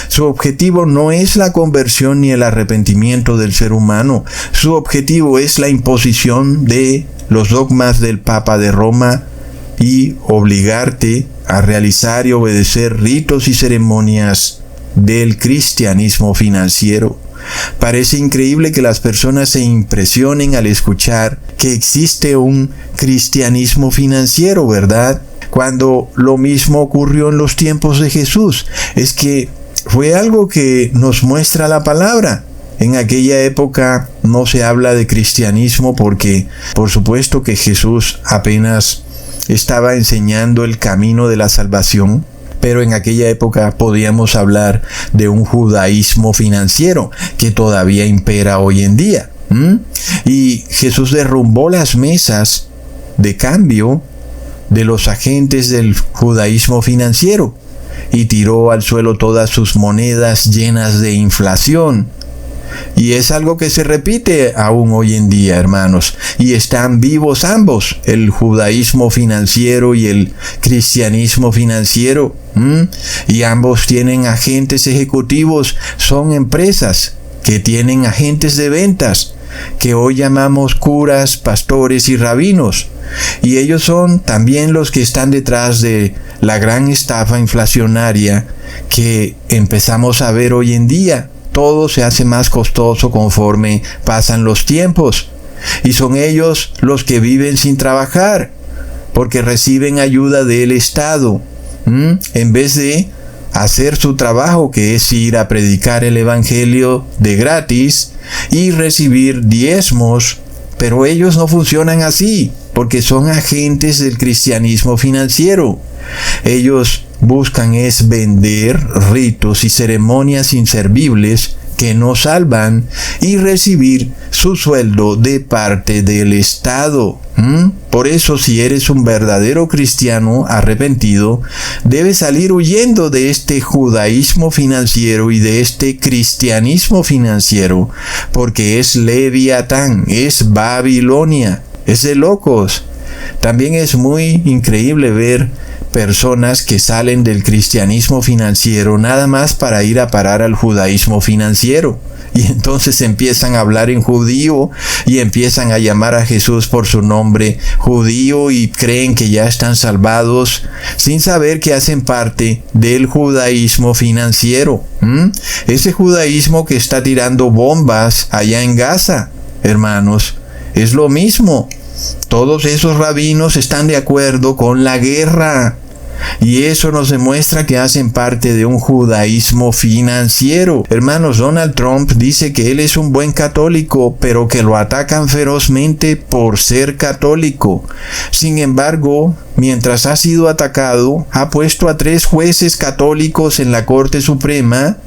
[SPEAKER 4] Su objetivo no es la conversión ni el arrepentimiento del ser humano. Su objetivo es la imposición de los dogmas del Papa de Roma y obligarte a realizar y obedecer ritos y ceremonias del cristianismo financiero. Parece increíble que las personas se impresionen al escuchar que existe un cristianismo financiero, ¿verdad? Cuando lo mismo ocurrió en los tiempos de Jesús. Es que fue algo que nos muestra la palabra. En aquella época no se habla de cristianismo porque, por supuesto que Jesús apenas estaba enseñando el camino de la salvación. Pero en aquella época podíamos hablar de un judaísmo financiero que todavía impera hoy en día. Y Jesús derrumbó las mesas de cambio de los agentes del judaísmo financiero y tiró al suelo todas sus monedas llenas de inflación. Y es algo que se repite aún hoy en día, hermanos, y están vivos ambos, el judaísmo financiero y el cristianismo financiero. Y ambos tienen agentes ejecutivos, son empresas que tienen agentes de ventas, que hoy llamamos curas, pastores y rabinos. Y ellos son también los que están detrás de la gran estafa inflacionaria que empezamos a ver hoy en día. Todo se hace más costoso conforme pasan los tiempos. Y son ellos los que viven sin trabajar, porque reciben ayuda del Estado. En vez de hacer su trabajo, que es ir a predicar el evangelio de gratis y recibir diezmos. Pero ellos no funcionan así, porque son agentes del cristianismo financiero. Ellos buscan es vender ritos y ceremonias inservibles que no salvan y recibir su sueldo de parte del Estado. Por eso, si eres un verdadero cristiano arrepentido, debes salir huyendo de este judaísmo financiero y de este cristianismo financiero, porque es Leviatán, es Babilonia, es de locos. También es muy increíble ver personas que salen del cristianismo financiero nada más para ir a parar al judaísmo financiero. Y entonces empiezan a hablar en judío y empiezan a llamar a Jesús por su nombre judío y creen que ya están salvados sin saber que hacen parte del judaísmo financiero. Ese judaísmo que está tirando bombas allá en Gaza, hermanos, es lo mismo. Todos esos rabinos están de acuerdo con la guerra. Y eso nos demuestra que hacen parte de un judaísmo financiero. Hermanos, Donald Trump dice que él es un buen católico, pero que lo atacan ferozmente por ser católico. Sin embargo, mientras ha sido atacado, ha puesto a 3 jueces católicos en la Corte Suprema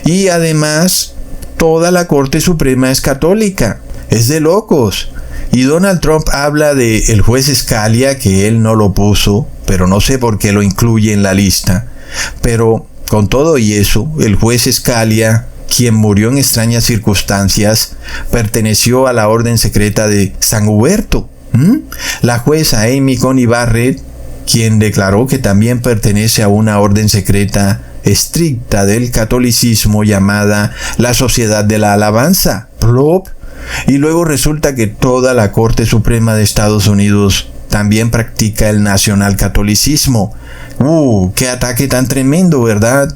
[SPEAKER 4] y además toda la Corte Suprema es católica. Es de locos. Y Donald Trump habla de el juez Scalia, que él no lo puso, pero no sé por qué lo incluye en la lista. Pero con todo y eso, el juez Scalia, quien murió en extrañas circunstancias, perteneció a la orden secreta de San Huberto. La jueza Amy Coney Barrett, quien declaró que también pertenece a una orden secreta estricta del catolicismo llamada la Sociedad de la Alabanza, PLOP, y luego resulta que toda la Corte Suprema de Estados Unidos también practica el nacionalcatolicismo. ¡Qué ataque tan tremendo!, ¿verdad?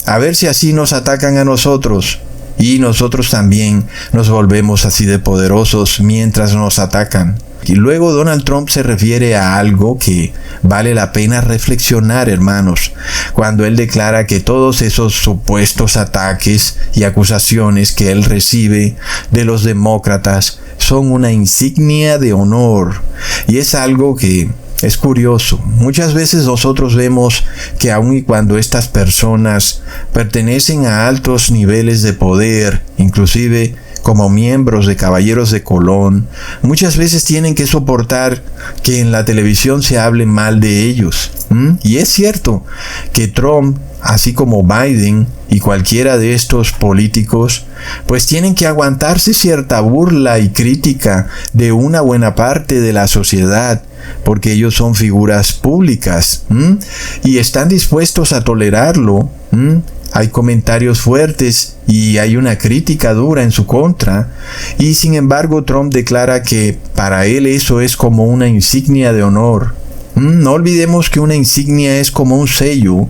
[SPEAKER 4] A ver si así nos atacan a nosotros. Y nosotros también nos volvemos así de poderosos mientras nos atacan. Y luego Donald Trump se refiere a algo que vale la pena reflexionar, hermanos, cuando él declara que todos esos supuestos ataques y acusaciones que él recibe de los demócratas son una insignia de honor. Y es algo que es curioso. Muchas veces nosotros vemos que aun y cuando estas personas pertenecen a altos niveles de poder, inclusive como miembros de Caballeros de Colón, muchas veces tienen que soportar que en la televisión se hable mal de ellos. Y es cierto que Trump, así como Biden y cualquiera de estos políticos, pues tienen que aguantarse cierta burla y crítica de una buena parte de la sociedad, porque ellos son figuras públicas, y están dispuestos a tolerarlo. Hay comentarios fuertes y hay una crítica dura en su contra, y sin embargo Trump declara que para él eso es como una insignia de honor. No olvidemos que una insignia es como un sello,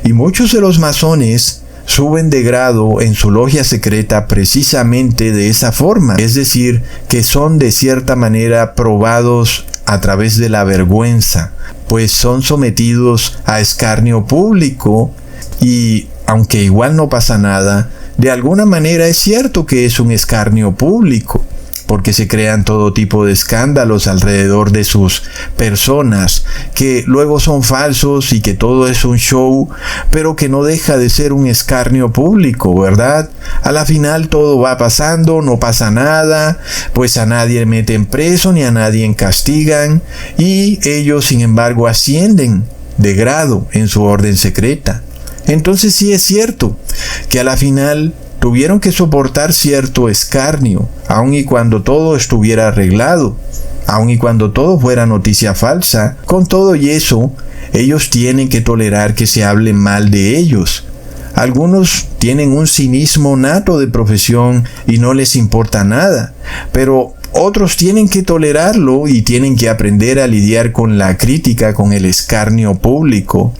[SPEAKER 4] y muchos de los masones suben de grado en su logia secreta precisamente de esa forma, es decir, que son de cierta manera probados a través de la vergüenza, pues son sometidos a escarnio público, y aunque igual no pasa nada, de alguna manera es cierto que es un escarnio público, porque se crean todo tipo de escándalos alrededor de sus personas, que luego son falsos y que todo es un show, pero que no deja de ser un escarnio público, ¿verdad? A la final todo va pasando, no pasa nada, pues a nadie meten preso ni a nadie castigan, y ellos sin embargo ascienden de grado en su orden secreta. Entonces sí es cierto que a la final tuvieron que soportar cierto escarnio, aun y cuando todo estuviera arreglado, aun y cuando todo fuera noticia falsa. Con todo y eso, ellos tienen que tolerar que se hable mal de ellos. Algunos tienen un cinismo nato de profesión y no les importa nada, pero otros tienen que tolerarlo y tienen que aprender a lidiar con la crítica, con el escarnio público.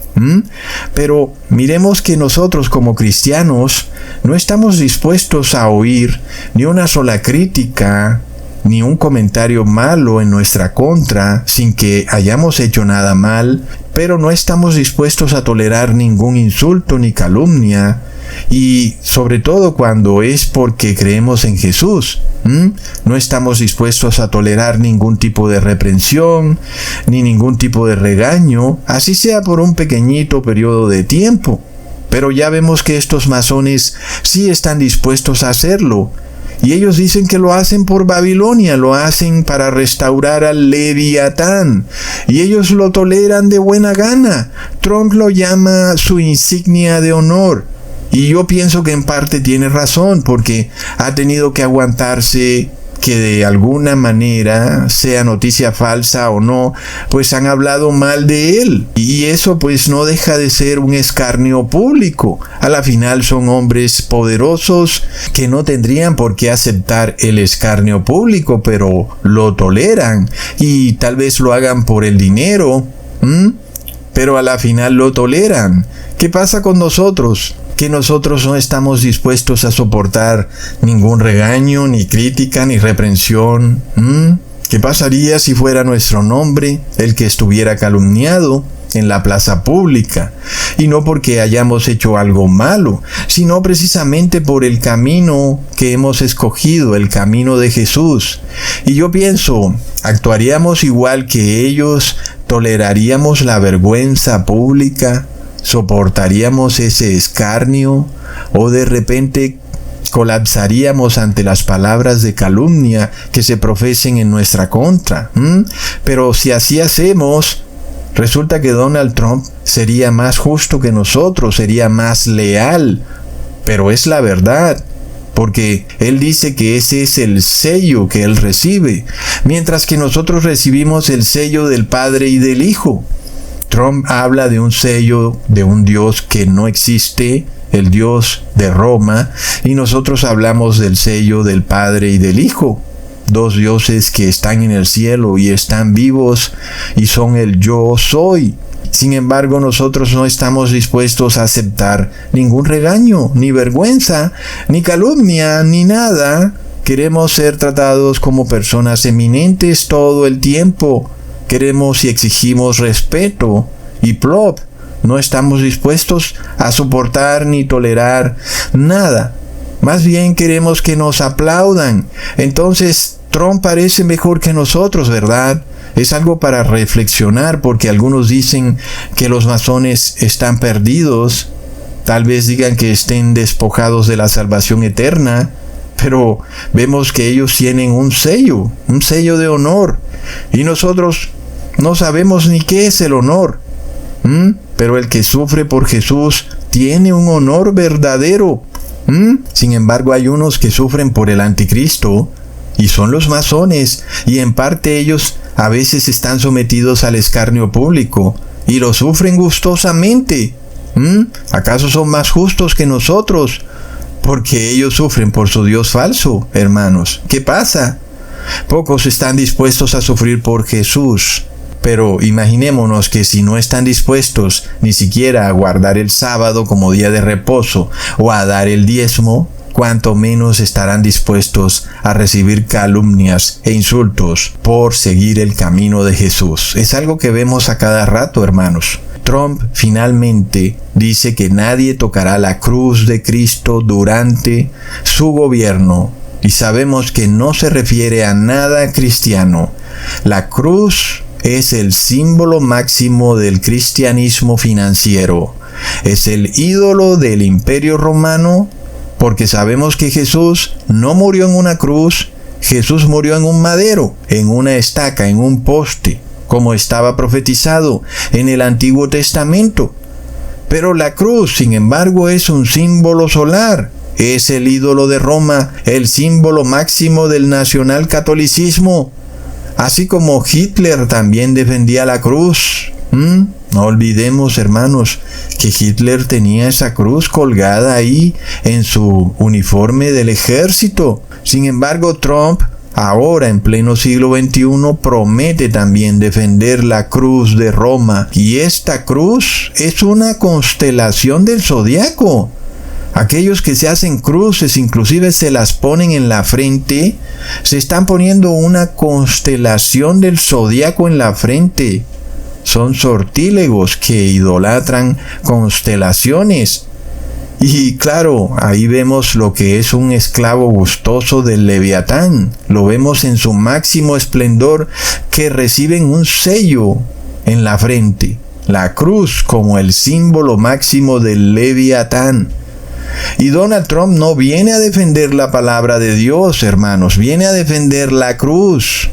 [SPEAKER 4] Pero miremos que nosotros como cristianos no estamos dispuestos a oír ni una sola crítica, ni un comentario malo en nuestra contra, sin que hayamos hecho nada mal, pero no estamos dispuestos a tolerar ningún insulto ni calumnia, y sobre todo cuando es porque creemos en Jesús. No estamos dispuestos a tolerar ningún tipo de reprensión, ni ningún tipo de regaño, así sea por un pequeñito periodo de tiempo. Pero ya vemos que estos masones sí están dispuestos a hacerlo. Y ellos dicen que lo hacen por Babilonia, lo hacen para restaurar al Leviatán. Y ellos lo toleran de buena gana. Trump lo llama su insignia de honor. Y yo pienso que en parte tiene razón, porque ha tenido que aguantarse que de alguna manera, sea noticia falsa o no, pues han hablado mal de él. Y eso pues no deja de ser un escarnio público. A la final son hombres poderosos que no tendrían por qué aceptar el escarnio público, pero lo toleran. Y tal vez lo hagan por el dinero, pero a la final lo toleran. ¿Qué pasa con nosotros? Que nosotros no estamos dispuestos a soportar ningún regaño, ni crítica, ni reprensión. ¿Qué pasaría si fuera nuestro nombre el que estuviera calumniado en la plaza pública? Y no porque hayamos hecho algo malo, sino precisamente por el camino que hemos escogido, el camino de Jesús. Y yo pienso, ¿actuaríamos igual que ellos? ¿Toleraríamos la vergüenza pública? ¿Soportaríamos ese escarnio? ¿O de repente colapsaríamos ante las palabras de calumnia que se profesen en nuestra contra? Pero si así hacemos, resulta que Donald Trump sería más justo que nosotros, sería más leal. Pero es la verdad, porque él dice que ese es el sello que él recibe, mientras que nosotros recibimos el sello del Padre y del Hijo. Trump habla de un sello de un Dios que no existe, el Dios de Roma, y nosotros hablamos del sello del Padre y del Hijo. Dos dioses que están en el cielo y están vivos y son el yo soy. Sin embargo, nosotros no estamos dispuestos a aceptar ningún regaño, ni vergüenza, ni calumnia, ni nada. Queremos ser tratados como personas eminentes todo el tiempo. Queremos y exigimos respeto. Y plop, no estamos dispuestos a soportar ni tolerar nada. Más bien queremos que nos aplaudan. Entonces, Trump parece mejor que nosotros, ¿verdad? Es algo para reflexionar, porque algunos dicen que los masones están perdidos. Tal vez digan que estén despojados de la salvación eterna. Pero vemos que ellos tienen un sello de honor. Y nosotros no sabemos ni qué es el honor. Pero el que sufre por Jesús tiene un honor verdadero. Sin embargo, hay unos que sufren por el anticristo, y son los masones, y en parte ellos a veces están sometidos al escarnio público, y lo sufren gustosamente. ¿Acaso son más justos que nosotros? Porque ellos sufren por su Dios falso, hermanos. ¿Qué pasa? Pocos están dispuestos a sufrir por Jesús. Pero imaginémonos que si no están dispuestos ni siquiera a guardar el sábado como día de reposo o a dar el diezmo, cuanto menos estarán dispuestos a recibir calumnias e insultos por seguir el camino de Jesús. Es algo que vemos a cada rato, hermanos. Trump finalmente dice que nadie tocará la cruz de Cristo durante su gobierno, y sabemos que no se refiere a nada cristiano. La cruz es el símbolo máximo del cristianismo financiero. Es el ídolo del Imperio Romano, porque sabemos que Jesús no murió en una cruz, Jesús murió en un madero, en una estaca, en un poste, como estaba profetizado en el Antiguo Testamento. Pero la cruz, sin embargo, es un símbolo solar. Es el ídolo de Roma, el símbolo máximo del nacionalcatolicismo. Así como Hitler también defendía la cruz. No olvidemos, hermanos, que Hitler tenía esa cruz colgada ahí en su uniforme del ejército. Sin embargo, Trump, ahora en pleno siglo XXI, promete también defender la cruz de Roma. Y esta cruz es una constelación del zodiaco. Aquellos que se hacen cruces, inclusive se las ponen en la frente, se están poniendo una constelación del zodiaco en la frente. Son sortílegos que idolatran constelaciones. Y claro, ahí vemos lo que es un esclavo gustoso del Leviatán. Lo vemos en su máximo esplendor, que reciben un sello en la frente. La cruz como el símbolo máximo del Leviatán. Y Donald Trump no viene a defender la palabra de Dios, hermanos, viene a defender la cruz.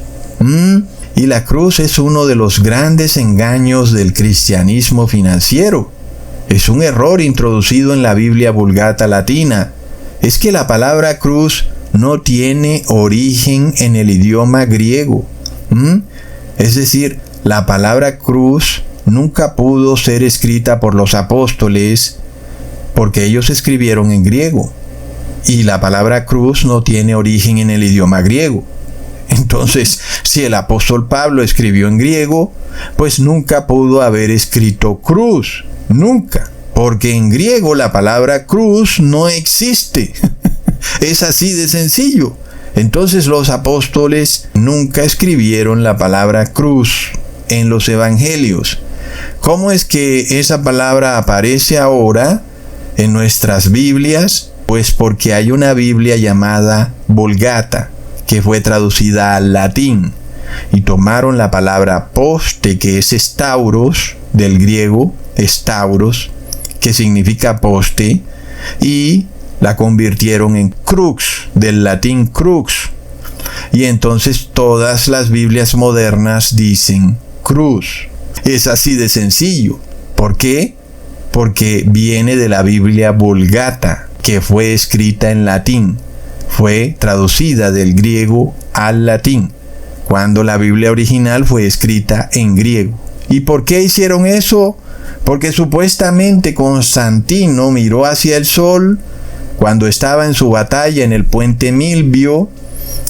[SPEAKER 4] Y la cruz es uno de los grandes engaños del cristianismo financiero. Es un error introducido en la Biblia Vulgata Latina. Es que la palabra cruz no tiene origen en el idioma griego. Es decir, la palabra cruz nunca pudo ser escrita por los apóstoles, porque ellos escribieron en griego. Y la palabra cruz no tiene origen en el idioma griego. Entonces, si el apóstol Pablo escribió en griego, pues nunca pudo haber escrito cruz. Nunca. Porque en griego la palabra cruz no existe. Es así de sencillo. Entonces los apóstoles nunca escribieron la palabra cruz en los evangelios. ¿Cómo es que esa palabra aparece ahora en nuestras Biblias? Pues porque hay una Biblia llamada Vulgata, que fue traducida al latín, y tomaron la palabra poste, que es stauros, del griego stauros, que significa poste, y la convirtieron en crux, del latín crux. Y entonces todas las Biblias modernas dicen cruz. Es así de sencillo. ¿Por qué? Porque viene de la Biblia Vulgata, que fue escrita en latín. Fue traducida del griego al latín, cuando la Biblia original fue escrita en griego. ¿Y por qué hicieron eso? Porque supuestamente Constantino miró hacia el sol cuando estaba en su batalla en el puente Milvio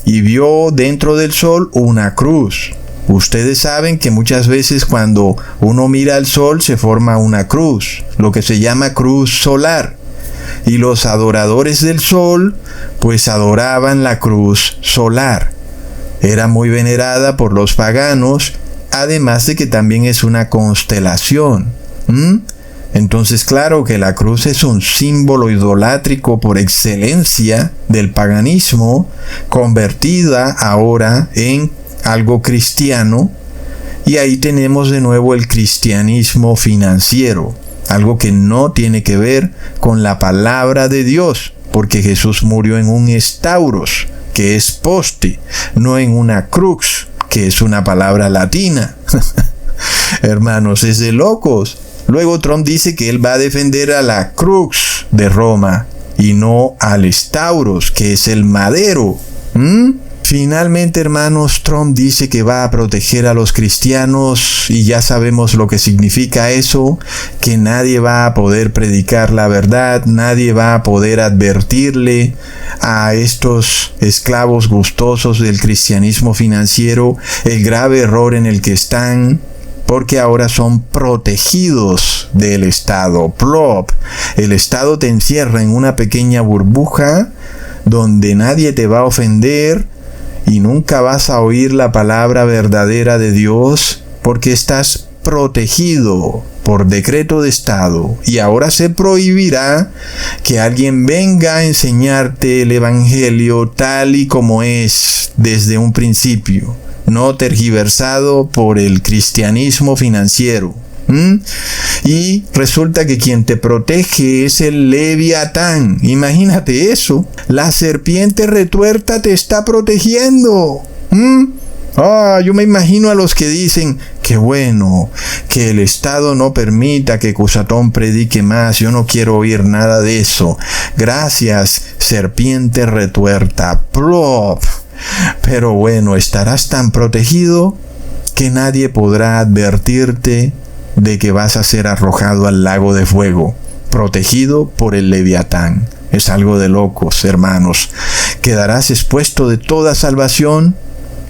[SPEAKER 4] y vio dentro del sol una cruz. Ustedes saben que muchas veces cuando uno mira al sol se forma una cruz, lo que se llama cruz solar. Y los adoradores del sol pues adoraban la cruz solar. Era muy venerada por los paganos, además de que también es una constelación. Entonces, claro que la cruz es un símbolo idolátrico por excelencia del paganismo, convertida ahora en algo cristiano, y ahí tenemos de nuevo el cristianismo financiero, algo que no tiene que ver con la palabra de Dios, porque Jesús murió en un estauros, que es poste, no en una crux, que es una palabra latina. Hermanos, es de locos. Luego Trump dice que él va a defender a la crux de Roma y no al estauros, que es el madero. Finalmente, hermanos, Trump dice que va a proteger a los cristianos y ya sabemos lo que significa eso, que nadie va a poder predicar la verdad, nadie va a poder advertirle a estos esclavos gustosos del cristianismo financiero el grave error en el que están, porque ahora son protegidos del Estado. Plop. El Estado te encierra en una pequeña burbuja donde nadie te va a ofender y nunca vas a oír la palabra verdadera de Dios porque estás protegido por decreto de Estado. Y ahora se prohibirá que alguien venga a enseñarte el Evangelio tal y como es desde un principio, no tergiversado por el cristianismo financiero. Y resulta que quien te protege es el Leviatán. Imagínate eso. La serpiente retuerta te está protegiendo. Yo me imagino a los que dicen: qué bueno que el Estado no permita que Cusatón predique más. Yo no quiero oír nada de eso. Gracias, serpiente retuerta. Plop. Pero bueno, estarás tan protegido que nadie podrá advertirte de que vas a ser arrojado al lago de fuego, protegido por el Leviatán. Es algo de locos, hermanos. Quedarás expuesto de toda salvación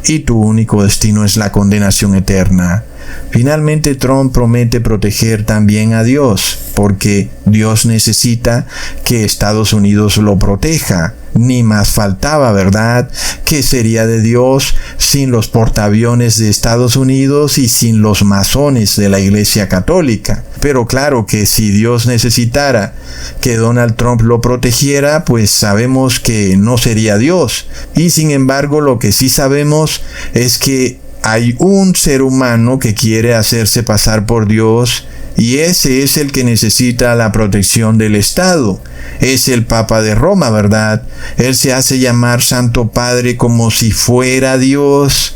[SPEAKER 4] y tu único destino es la condenación eterna. Finalmente, Trump promete proteger también a Dios, porque Dios necesita que Estados Unidos lo proteja. Ni más faltaba, ¿verdad? ¿Qué sería de Dios sin los portaaviones de Estados Unidos y sin los masones de la Iglesia Católica? Pero claro que si Dios necesitara que Donald Trump lo protegiera, pues sabemos que no sería Dios. Y sin embargo, lo que sí sabemos es que hay un ser humano que quiere hacerse pasar por Dios, y ese es el que necesita la protección del Estado. Es el Papa de Roma, ¿verdad? Él se hace llamar Santo Padre como si fuera Dios,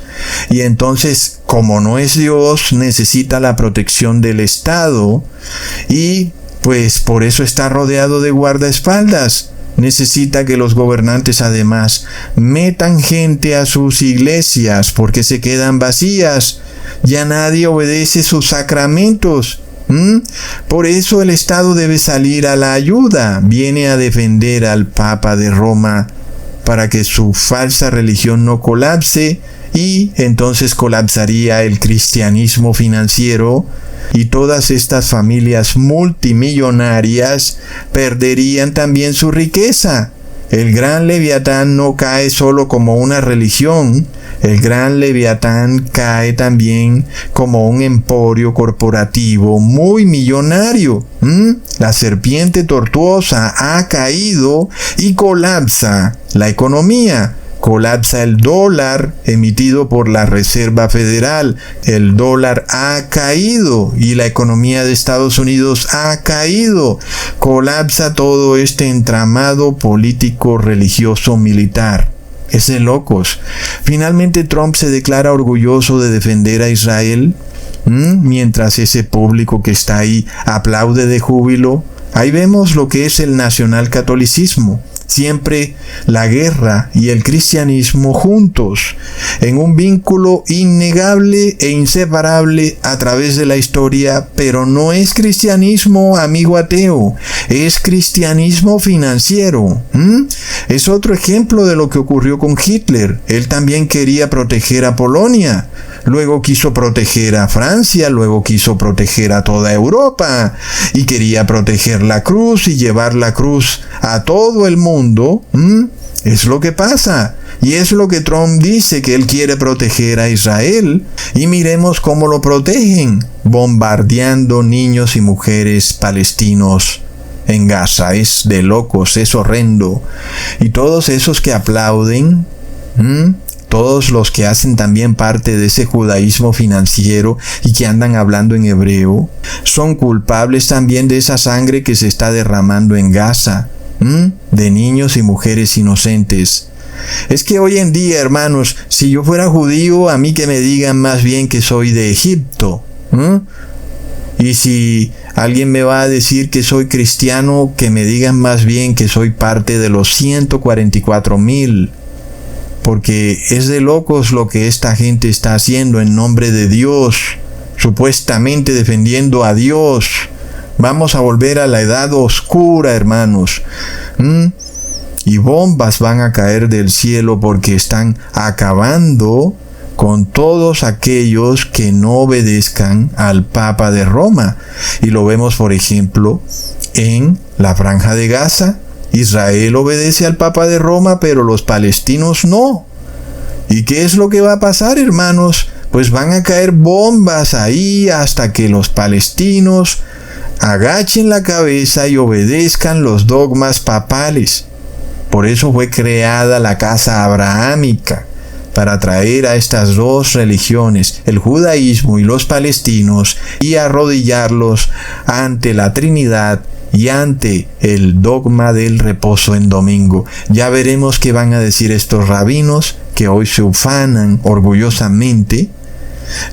[SPEAKER 4] y entonces, como no es Dios, necesita la protección del Estado, y pues por eso está rodeado de guardaespaldas. Necesita que los gobernantes además metan gente a sus iglesias porque se quedan vacías. Ya nadie obedece sus sacramentos. Por eso el Estado debe salir a la ayuda. Viene a defender al Papa de Roma para que su falsa religión no colapse, y entonces colapsaría el cristianismo financiero, y todas estas familias multimillonarias perderían también su riqueza. El gran Leviatán no cae solo como una religión, el gran Leviatán cae también como un emporio corporativo muy millonario. La serpiente tortuosa ha caído y colapsa la economía. Colapsa el dólar emitido por la Reserva Federal. El dólar ha caído y la economía de Estados Unidos ha caído. Colapsa todo este entramado político, religioso, militar. Es de locos. Finalmente Trump se declara orgulloso de defender a Israel, mientras ese público que está ahí aplaude de júbilo. Ahí vemos lo que es el nacionalcatolicismo. siempre la guerra y el cristianismo juntos, en un vínculo innegable e inseparable a través de la historia, pero no es cristianismo, amigo ateo, es cristianismo financiero. Es otro ejemplo de lo que ocurrió con Hitler. Él también quería proteger a Polonia. Luego quiso proteger a Francia, luego quiso proteger a toda Europa y quería proteger la cruz y llevar la cruz a todo el mundo. Es lo que pasa. Y es lo que Trump dice, que él quiere proteger a Israel. Y miremos cómo lo protegen, bombardeando niños y mujeres palestinos en Gaza. Es de locos, es horrendo. Y todos esos que aplauden, todos los que hacen también parte de ese judaísmo financiero y que andan hablando en hebreo, son culpables también de esa sangre que se está derramando en Gaza, de niños y mujeres inocentes. Es que hoy en día, hermanos, si yo fuera judío, a mí que me digan más bien que soy de Egipto. Y si alguien me va a decir que soy cristiano, que me digan más bien que soy parte de los 144,000. Porque es de locos lo que esta gente está haciendo en nombre de Dios, supuestamente defendiendo a Dios. Vamos a volver a la edad oscura, hermanos. Y bombas van a caer del cielo porque están acabando con todos aquellos que no obedezcan al Papa de Roma. Y lo vemos, por ejemplo, en la Franja de Gaza. Israel obedece al Papa de Roma, pero los palestinos no. ¿Y qué es lo que va a pasar, hermanos? Pues van a caer bombas ahí hasta que los palestinos agachen la cabeza y obedezcan los dogmas papales. Por eso fue creada la casa abrahámica, para traer a estas dos religiones, el judaísmo y los palestinos, y arrodillarlos ante la Trinidad y ante el dogma del reposo en domingo. Ya veremos qué van a decir estos rabinos que hoy se ufanan orgullosamente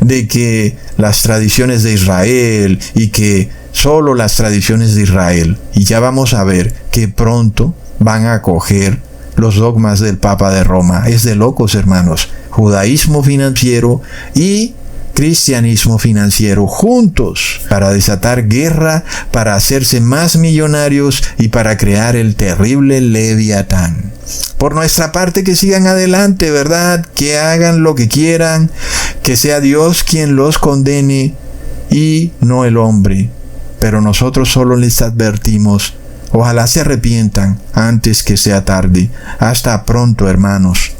[SPEAKER 4] de que las tradiciones de Israel y que solo las tradiciones de Israel. Y ya vamos a ver que pronto van a acoger los dogmas del Papa de Roma. Es de locos, hermanos. Judaísmo financiero y cristianismo financiero juntos para desatar guerra, para hacerse más millonarios y para crear el terrible Leviatán. Por nuestra parte, que sigan adelante, ¿verdad? Que hagan lo que quieran, que sea Dios quien los condene y no el hombre. Pero nosotros solo les advertimos, ojalá se arrepientan antes que sea tarde. Hasta pronto, hermanos.